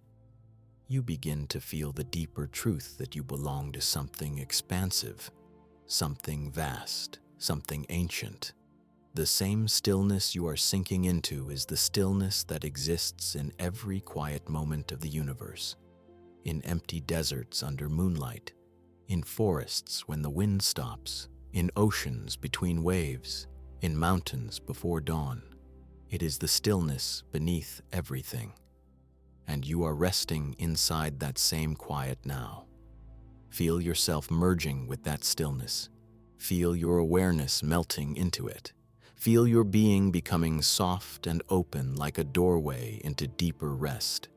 You begin to feel the deeper truth that you belong to something expansive, something vast, something ancient. The same stillness you are sinking into is the stillness that exists in every quiet moment of the universe, in empty deserts under moonlight, in forests when the wind stops, in oceans between waves, in mountains before dawn. It is the stillness beneath everything. And you are resting inside that same quiet now. Feel yourself merging with that stillness. Feel your awareness melting into it. Feel your being becoming soft and open like a doorway into deeper rest.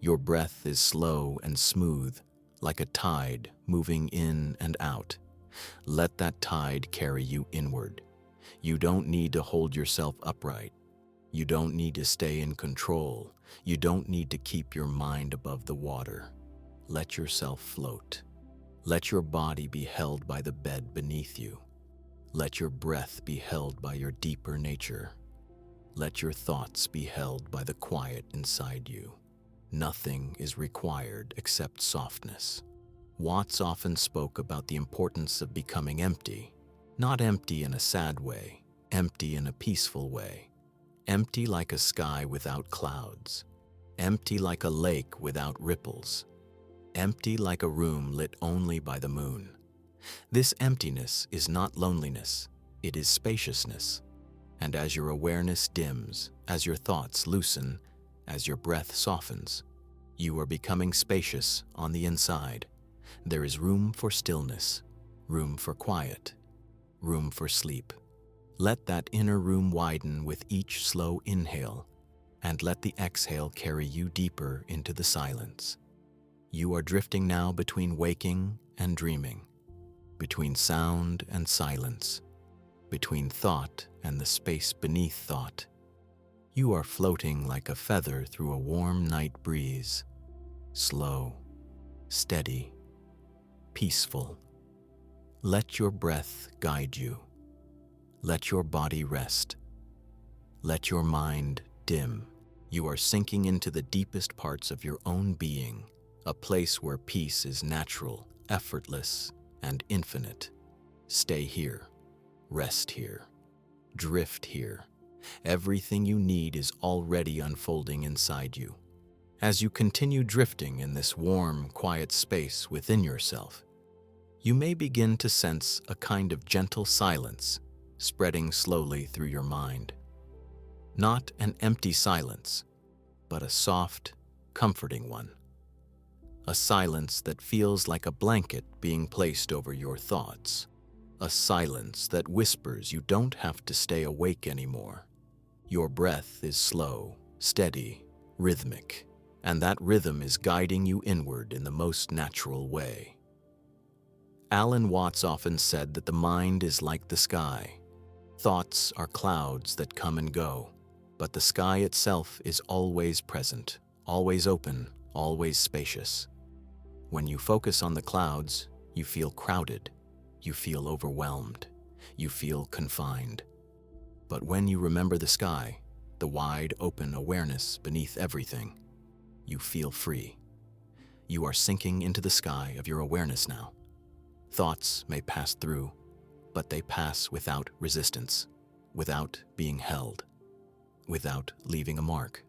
Your breath is slow and smooth, like a tide moving in and out. Let that tide carry you inward. You don't need to hold yourself upright. You don't need to stay in control. You don't need to keep your mind above the water. Let yourself float. Let your body be held by the bed beneath you. Let your breath be held by your deeper nature. Let your thoughts be held by the quiet inside you. Nothing is required except softness. Watts often spoke about the importance of becoming empty, not empty in a sad way, empty in a peaceful way, empty like a sky without clouds, empty like a lake without ripples, empty like a room lit only by the moon. This emptiness is not loneliness, it is spaciousness. And as your awareness dims, as your thoughts loosen, as your breath softens, you are becoming spacious on the inside. There is room for stillness, room for quiet, room for sleep. Let that inner room widen with each slow inhale, and let the exhale carry you deeper into the silence. You are drifting now between waking and dreaming, between sound and silence, between thought and the space beneath thought. You are floating like a feather through a warm night breeze, slow, steady, peaceful. Let your breath guide you. Let your body rest. Let your mind dim. You are sinking into the deepest parts of your own being, a place where peace is natural, effortless, and infinite. Stay here. Rest here. Drift here. Everything you need is already unfolding inside you. As you continue drifting in this warm, quiet space within yourself, you may begin to sense a kind of gentle silence spreading slowly through your mind. Not an empty silence, but a soft, comforting one. A silence that feels like a blanket being placed over your thoughts. A silence that whispers you don't have to stay awake anymore. Your breath is slow, steady, rhythmic, and that rhythm is guiding you inward in the most natural way. Alan Watts often said that the mind is like the sky. Thoughts are clouds that come and go, but the sky itself is always present, always open, always spacious. When you focus on the clouds, you feel crowded, you feel overwhelmed, you feel confined. But when you remember the sky, the wide open awareness beneath everything, you feel free. You are sinking into the sky of your awareness now. Thoughts may pass through, but they pass without resistance, without being held, without leaving a mark.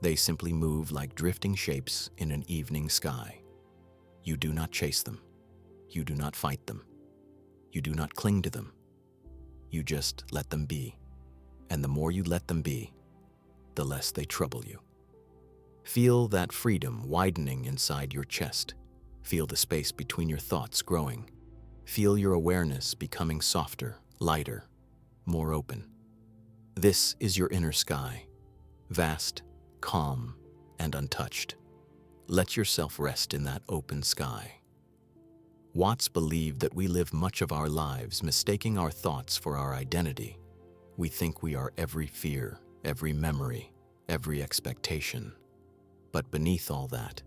They simply move like drifting shapes in an evening sky. You do not chase them. You do not fight them. You do not cling to them. You just let them be. And the more you let them be, the less they trouble you. Feel that freedom widening inside your chest. Feel the space between your thoughts growing. Feel your awareness becoming softer, lighter, more open. This is your inner sky, vast, calm, and untouched. Let yourself rest in that open sky. Watts believed that we live much of our lives mistaking our thoughts for our identity. We think we are every fear, every memory, every expectation. But beneath all that,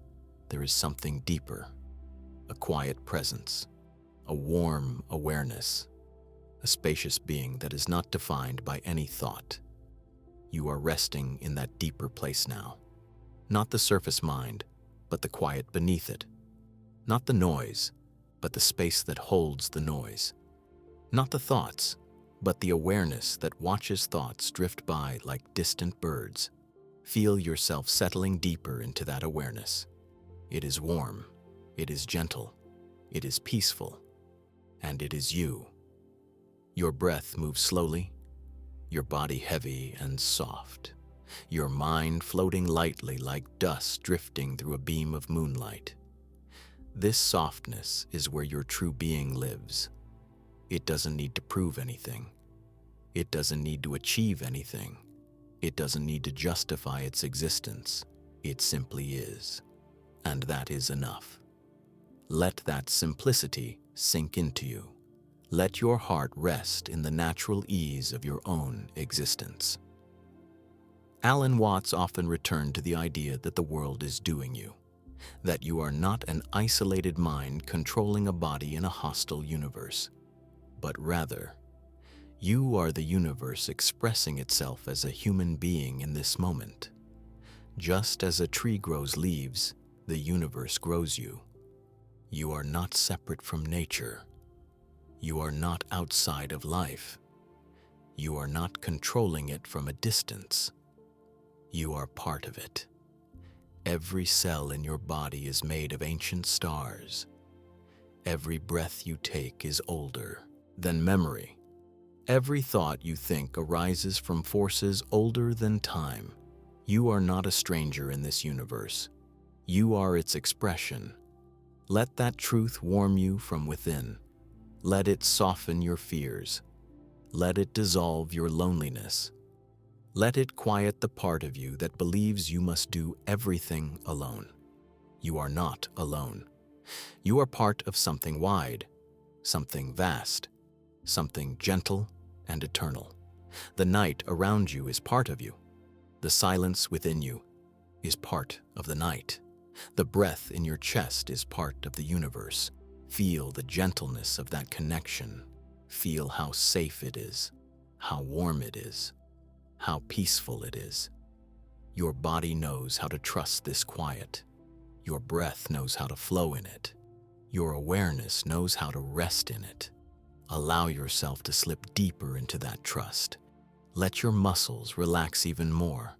there is something deeper, a quiet presence, a warm awareness, a spacious being that is not defined by any thought. You are resting in that deeper place now. Not the surface mind, but the quiet beneath it. Not the noise, but the space that holds the noise. Not the thoughts, but the awareness that watches thoughts drift by like distant birds. Feel yourself settling deeper into that awareness. It is warm, it is gentle, it is peaceful, and it is you. Your breath moves slowly, your body heavy and soft, your mind floating lightly like dust drifting through a beam of moonlight. This softness is where your true being lives. It doesn't need to prove anything. It doesn't need to achieve anything. It doesn't need to justify its existence. It simply is. And that is enough. Let that simplicity sink into you. Let your heart rest in the natural ease of your own existence. Alan Watts often returned to the idea that the world is doing you, that you are not an isolated mind controlling a body in a hostile universe, but rather, you are the universe expressing itself as a human being in this moment. Just as a tree grows leaves, the universe grows you. You are not separate from nature. You are not outside of life. You are not controlling it from a distance. You are part of it. Every cell in your body is made of ancient stars. Every breath you take is older than memory. Every thought you think arises from forces older than time. You are not a stranger in this universe. You are its expression. Let that truth warm you from within. Let it soften your fears. Let it dissolve your loneliness. Let it quiet the part of you that believes you must do everything alone. You are not alone. You are part of something wide, something vast, something gentle and eternal. The night around you is part of you. The silence within you is part of the night. The breath in your chest is part of the universe. Feel the gentleness of that connection. Feel how safe it is, how warm it is, how peaceful it is. Your body knows how to trust this quiet. Your breath knows how to flow in it. Your awareness knows how to rest in it. Allow yourself to slip deeper into that trust. Let your muscles relax even more.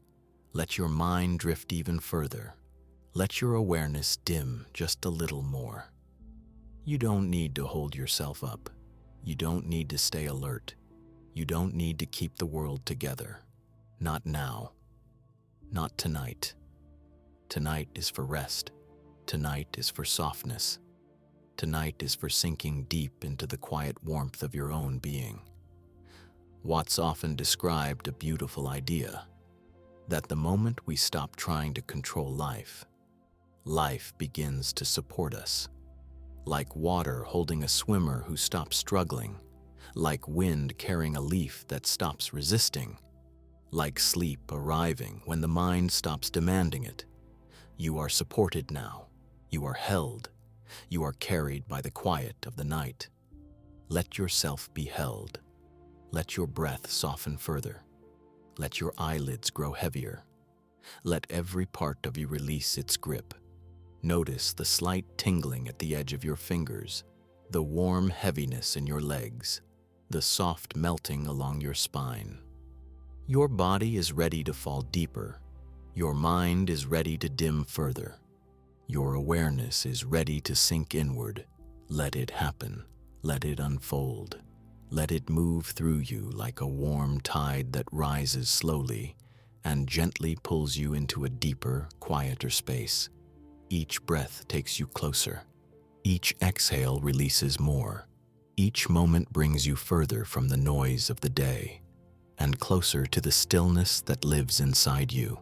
Let your mind drift even further. Let your awareness dim just a little more. You don't need to hold yourself up. You don't need to stay alert. You don't need to keep the world together. Not now. Not tonight. Tonight is for rest. Tonight is for softness. Tonight is for sinking deep into the quiet warmth of your own being. Watts often described a beautiful idea, that the moment we stop trying to control life, life begins to support us. Like water holding a swimmer who stops struggling, like wind carrying a leaf that stops resisting, like sleep arriving when the mind stops demanding it. You are supported now. You are held, You are carried by the quiet of the night. Let yourself be held. Let your breath soften further. Let your eyelids grow heavier. Let every part of you release its grip. Notice the slight tingling at the edge of your fingers, the warm heaviness in your legs, the soft melting along your spine. Your body is ready to fall deeper. Your mind is ready to dim further. Your awareness is ready to sink inward. Let it happen. Let it unfold. Let it move through you like a warm tide that rises slowly and gently pulls you into a deeper, quieter space. Each breath takes you closer. Each exhale releases more. Each moment brings you further from the noise of the day and closer to the stillness that lives inside you.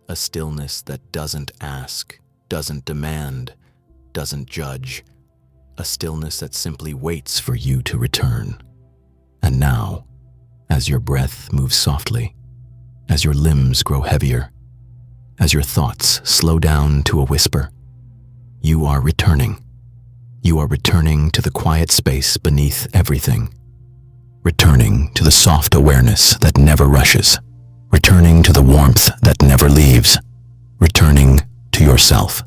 A stillness that doesn't ask, doesn't demand, doesn't judge. A stillness that simply waits for you to return. And now, as your breath moves softly, as your limbs grow heavier, as your thoughts slow down to a whisper, you are returning. You are returning to the quiet space beneath everything. Returning to the soft awareness that never rushes. Returning to the warmth that never leaves. Returning to yourself.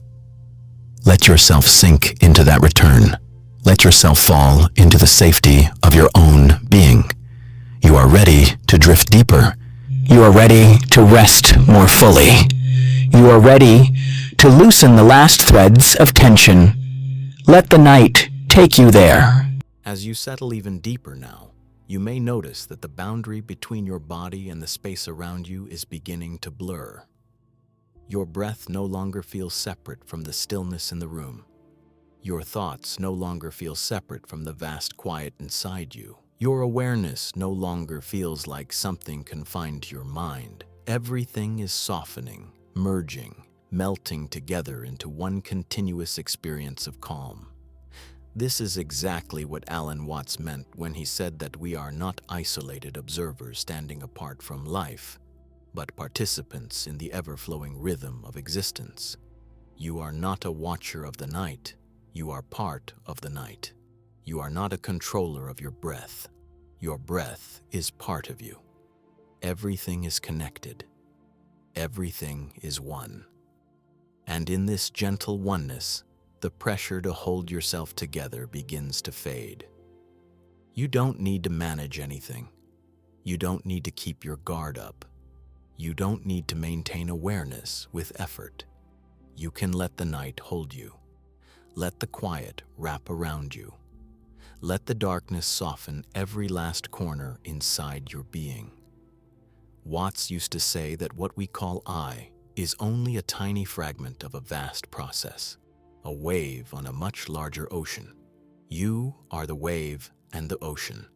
Let yourself sink into that return. Let yourself fall into the safety of your own being. You are ready to drift deeper. You are ready to rest more fully. You are ready to loosen the last threads of tension. Let the night take you there. As you settle even deeper now, you may notice that the boundary between your body and the space around you is beginning to blur. Your breath no longer feels separate from the stillness in the room. Your thoughts no longer feel separate from the vast quiet inside you. Your awareness no longer feels like something confined to your mind. Everything is softening, merging, melting together into one continuous experience of calm. This is exactly what Alan Watts meant when he said that we are not isolated observers standing apart from life, but participants in the ever-flowing rhythm of existence. You are not a watcher of the night. You are part of the night. You are not a controller of your breath. Your breath is part of you. Everything is connected. Everything is one. And in this gentle oneness, the pressure to hold yourself together begins to fade. You don't need to manage anything. You don't need to keep your guard up. You don't need to maintain awareness with effort. You can let the night hold you. Let the quiet wrap around you. Let the darkness soften every last corner inside your being. Watts used to say that what we call I is only a tiny fragment of a vast process, a wave on a much larger ocean. You are the wave and the ocean.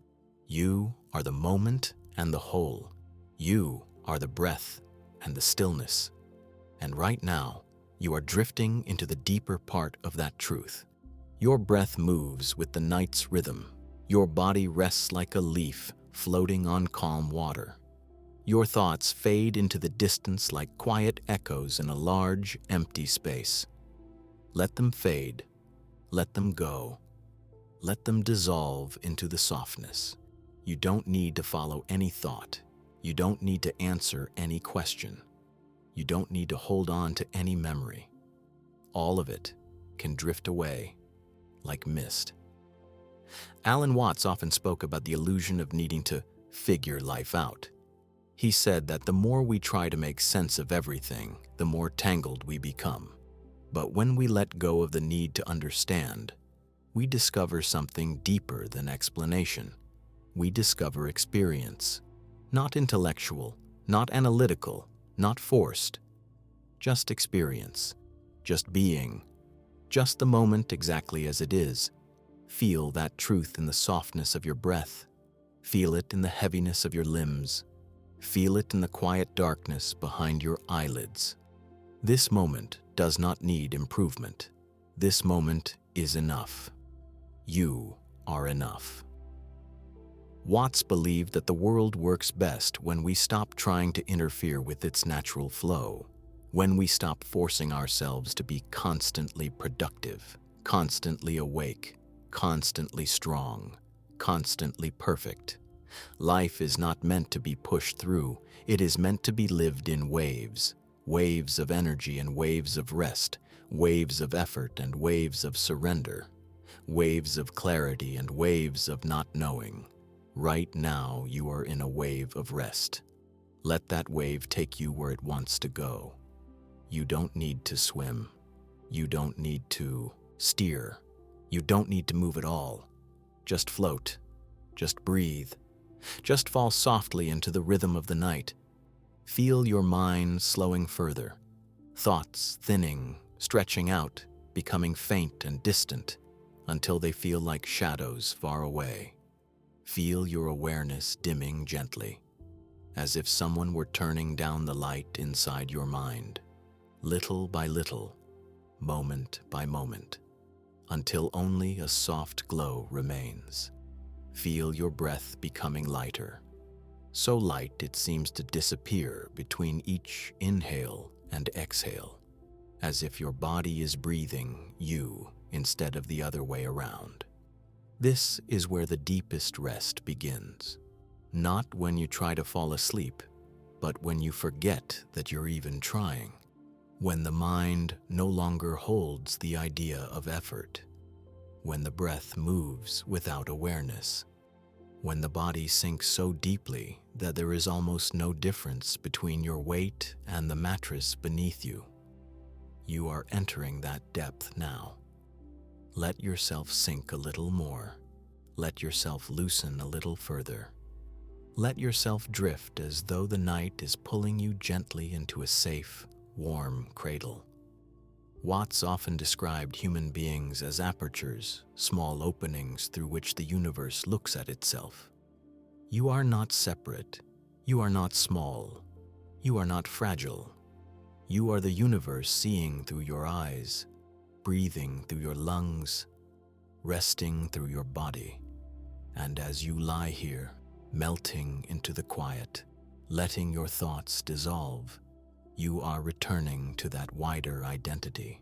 You are the moment and the whole. You are the breath and the stillness. And right now, you are drifting into the deeper part of that truth. Your breath moves with the night's rhythm. Your body rests like a leaf floating on calm water. Your thoughts fade into the distance like quiet echoes in a large, empty space. Let them fade. Let them go. Let them dissolve into the softness. You don't need to follow any thought. You don't need to answer any question. You don't need to hold on to any memory. All of it can drift away like mist. Alan Watts often spoke about the illusion of needing to figure life out. He said that the more we try to make sense of everything, the more tangled we become. But when we let go of the need to understand, we discover something deeper than explanation. We discover experience, not intellectual, not analytical, not forced, just experience, just being, just the moment exactly as it is. Feel that truth in the softness of your breath. Feel it in the heaviness of your limbs. Feel it in the quiet darkness behind your eyelids. This moment does not need improvement. This moment is enough. You are enough. Watts believed that the world works best when we stop trying to interfere with its natural flow, when we stop forcing ourselves to be constantly productive, constantly awake, constantly strong, constantly perfect. Life is not meant to be pushed through, it is meant to be lived in waves, waves of energy and waves of rest, waves of effort and waves of surrender, waves of clarity and waves of not knowing. Right now, you are in a wave of rest. Let that wave take you where it wants to go. You don't need to swim. You don't need to steer. You don't need to move at all. Just float. Just breathe. Just fall softly into the rhythm of the night. Feel your mind slowing further, thoughts thinning, stretching out, becoming faint and distant until they feel like shadows far away. Feel your awareness dimming gently, as if someone were turning down the light inside your mind, little by little, moment by moment, until only a soft glow remains. Feel your breath becoming lighter, so light it seems to disappear between each inhale and exhale, as if your body is breathing you instead of the other way around. This is where the deepest rest begins. Not when you try to fall asleep, but when you forget that you're even trying. When the mind no longer holds the idea of effort. When the breath moves without awareness. When the body sinks so deeply that there is almost no difference between your weight and the mattress beneath you. You are entering that depth now. Let yourself sink a little more. Let yourself loosen a little further. Let yourself drift as though the night is pulling you gently into a safe, warm cradle. Watts often described human beings as apertures, small openings through which the universe looks at itself. You are not separate. You are not small. You are not fragile. You are the universe seeing through your eyes, breathing through your lungs, resting through your body. And as you lie here, melting into the quiet, letting your thoughts dissolve, you are returning to that wider identity.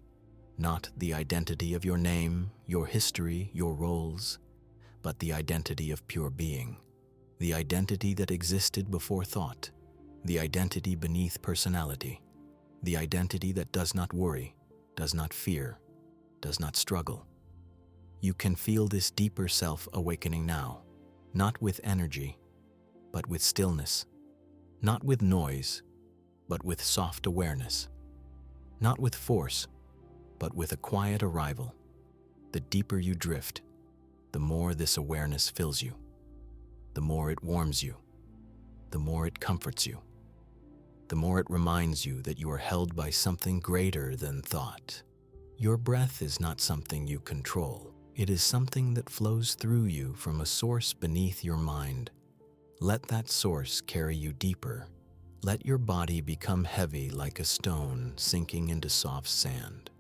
Not the identity of your name, your history, your roles, but the identity of pure being. The identity that existed before thought. The identity beneath personality. The identity that does not worry, does not fear, does not struggle. You can feel this deeper self awakening now, not with energy, but with stillness, not with noise, but with soft awareness, not with force, but with a quiet arrival. The deeper you drift, the more this awareness fills you, the more it warms you, the more it comforts you, the more it reminds you that you are held by something greater than thought. Your breath is not something you control. It is something that flows through you from a source beneath your mind. Let that source carry you deeper. Let your body become heavy like a stone sinking into soft sand.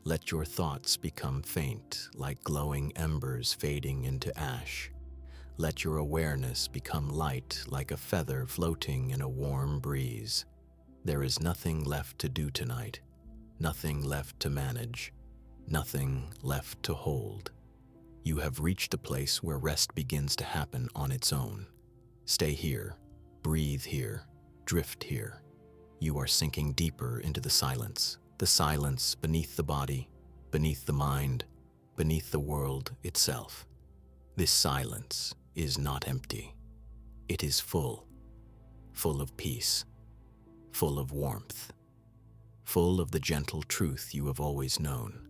Let your thoughts become faint like glowing embers fading into ash. Let your awareness become light like a feather floating in a warm breeze. There is nothing left to do tonight, nothing left to manage, nothing left to hold. You have reached a place where rest begins to happen on its own. Stay here, breathe here, drift here. You are sinking deeper into the silence beneath the body, beneath the mind, beneath the world itself. This silence is not empty. It is full of peace, full of warmth, full of the gentle truth you have always known.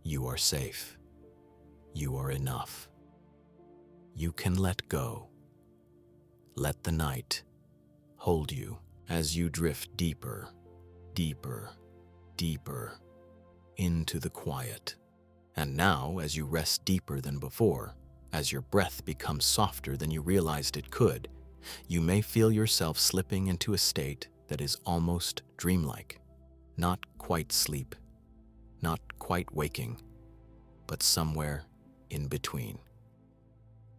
You are safe. You are enough. You can let go. Let the night hold you as you drift deeper, deeper, deeper into the quiet. And now, as you rest deeper than before, as your breath becomes softer than you realized it could, you may feel yourself slipping into a state that is almost dreamlike. Not quite sleep, not quite waking, but somewhere in between.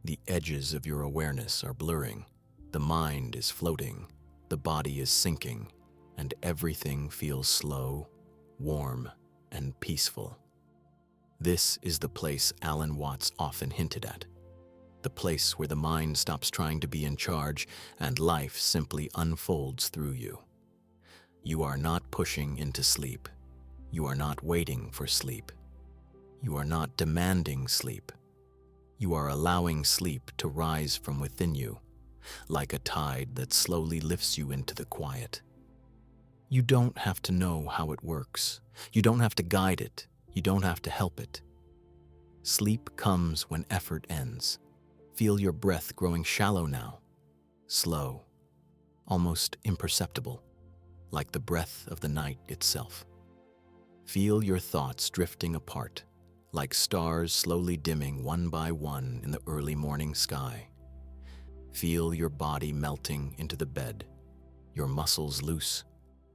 The edges of your awareness are blurring, the mind is floating, the body is sinking, and everything feels slow, warm, and peaceful. This is the place Alan Watts often hinted at. The place where the mind stops trying to be in charge and life simply unfolds through you. You are not pushing into sleep. You are not waiting for sleep. You are not demanding sleep. You are allowing sleep to rise from within you, like a tide that slowly lifts you into the quiet. You don't have to know how it works. You don't have to guide it. You don't have to help it. Sleep comes when effort ends. Feel your breath growing shallow now, slow, almost imperceptible, like the breath of the night itself. Feel your thoughts drifting apart, like stars slowly dimming one by one in the early morning sky. Feel your body melting into the bed, your muscles loose,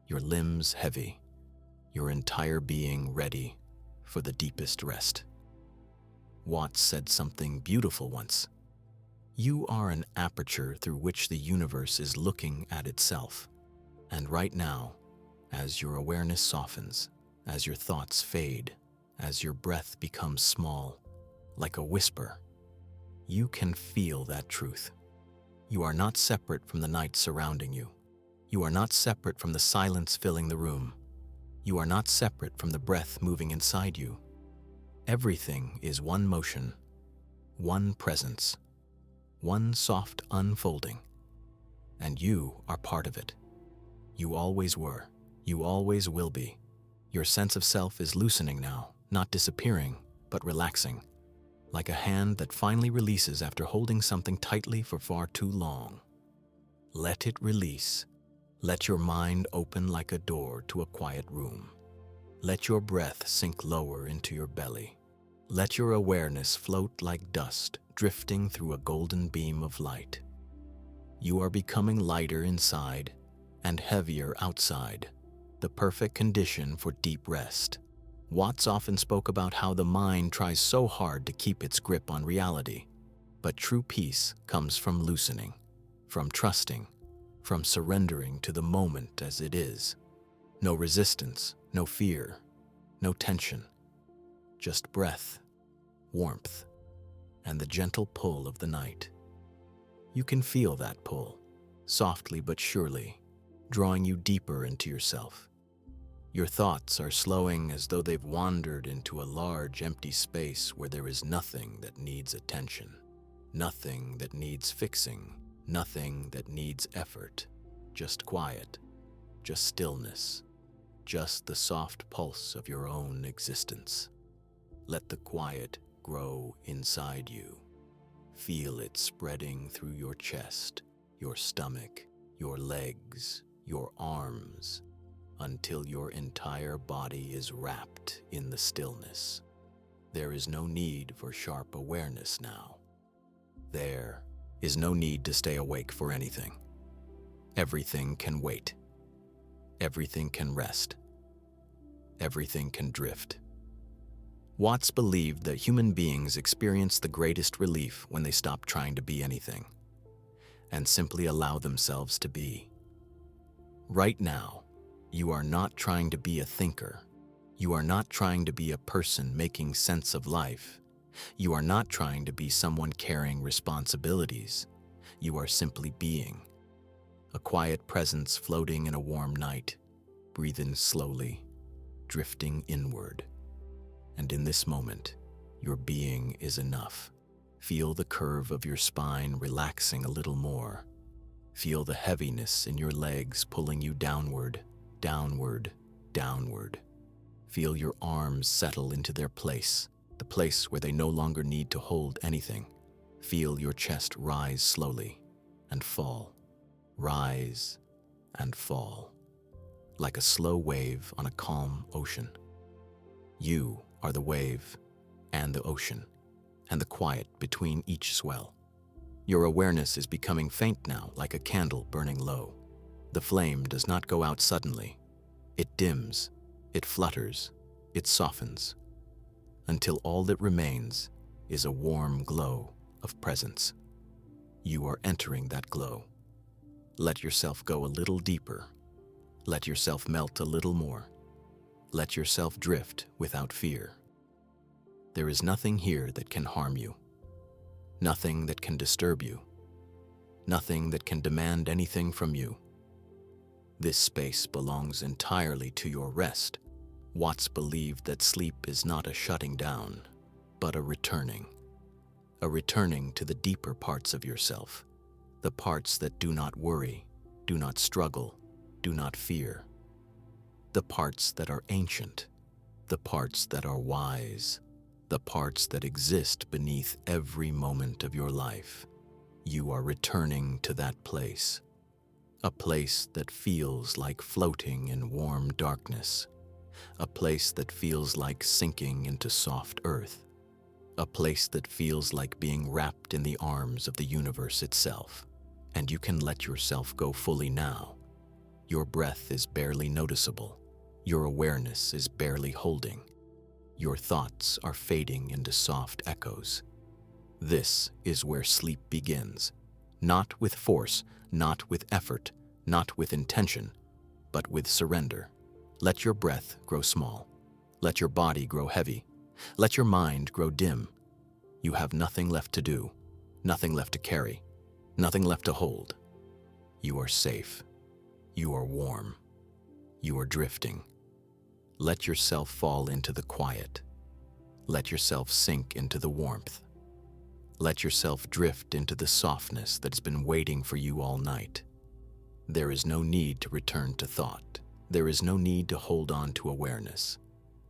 your limbs heavy, your entire being ready for the deepest rest. Watts said something beautiful once. You are an aperture through which the universe is looking at itself. And right now, as your awareness softens, as your thoughts fade, as your breath becomes small, like a whisper, you can feel that truth. You are not separate from the night surrounding you. You are not separate from the silence filling the room. You are not separate from the breath moving inside you. Everything is one motion, one presence, one soft unfolding, and you are part of it. You always were. You always will be. Your sense of self is loosening now, not disappearing, but relaxing, like a hand that finally releases after holding something tightly for far too long. Let it release. Let your mind open like a door to a quiet room. Let your breath sink lower into your belly. Let your awareness float like dust, drifting through a golden beam of light. You are becoming lighter inside and heavier outside, the perfect condition for deep rest. Watts often spoke about how the mind tries so hard to keep its grip on reality, but true peace comes from loosening, from trusting, from surrendering to the moment as it is. No resistance, no fear, no tension, just breath, warmth, and the gentle pull of the night. You can feel that pull, softly but surely, drawing you deeper into yourself. Your thoughts are slowing as though they've wandered into a large empty space where there is nothing that needs attention, nothing that needs fixing, nothing that needs effort, just quiet, just stillness, just the soft pulse of your own existence. Let the quiet grow inside you. Feel it spreading through your chest, your stomach, your legs, your arms, until your entire body is wrapped in the stillness. There is no need for sharp awareness now. There is no need to stay awake for anything. Everything can wait. Everything can rest. Everything can drift. Watts believed that human beings experience the greatest relief when they stop trying to be anything and simply allow themselves to be. Right now, you are not trying to be a thinker. You are not trying to be a person making sense of life. You are not trying to be someone carrying responsibilities. You are simply being. A quiet presence floating in a warm night. Breathe in slowly, drifting inward. And in this moment, your being is enough. Feel the curve of your spine relaxing a little more. Feel the heaviness in your legs pulling you downward, downward, downward. Feel your arms settle into their place, the place where they no longer need to hold anything. Feel your chest rise slowly and fall, rise and fall, like a slow wave on a calm ocean. You are the wave and the ocean, and the quiet between each swell. Your awareness is becoming faint now, like a candle burning low. The flame does not go out suddenly. It dims, it flutters, it softens, until all that remains is a warm glow of presence. You are entering that glow. Let yourself go a little deeper. Let yourself melt a little more. Let yourself drift without fear. There is nothing here that can harm you, nothing that can disturb you, nothing that can demand anything from you. This space belongs entirely to your rest. Watts believed that sleep is not a shutting down, but a returning to the deeper parts of yourself, the parts that do not worry, do not struggle, do not fear, the parts that are ancient, the parts that are wise, the parts that exist beneath every moment of your life. You are returning to that place, a place that feels like floating in warm darkness, a place that feels like sinking into soft earth, a place that feels like being wrapped in the arms of the universe itself. And you can let yourself go fully now. Your breath is barely noticeable. Your awareness is barely holding. Your thoughts are fading into soft echoes. This is where sleep begins, not with force, not with effort, not with intention, but with surrender. Let your breath grow small. Let your body grow heavy. Let your mind grow dim. You have nothing left to do, nothing left to carry, nothing left to hold. You are safe. You are warm. You are drifting. Let yourself fall into the quiet. Let yourself sink into the warmth. Let yourself drift into the softness that's been waiting for you all night. There is no need to return to thought. There is no need to hold on to awareness.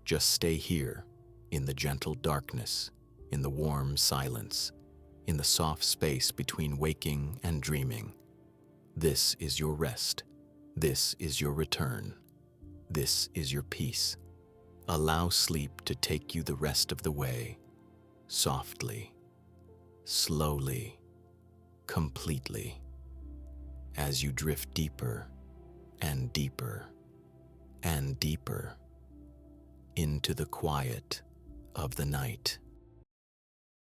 Just stay here, in the gentle darkness, in the warm silence, in the soft space between waking and dreaming. This is your rest. This is your return. This is your peace. Allow sleep to take you the rest of the way, softly, slowly, completely, as you drift deeper and deeper and deeper into the quiet of the night.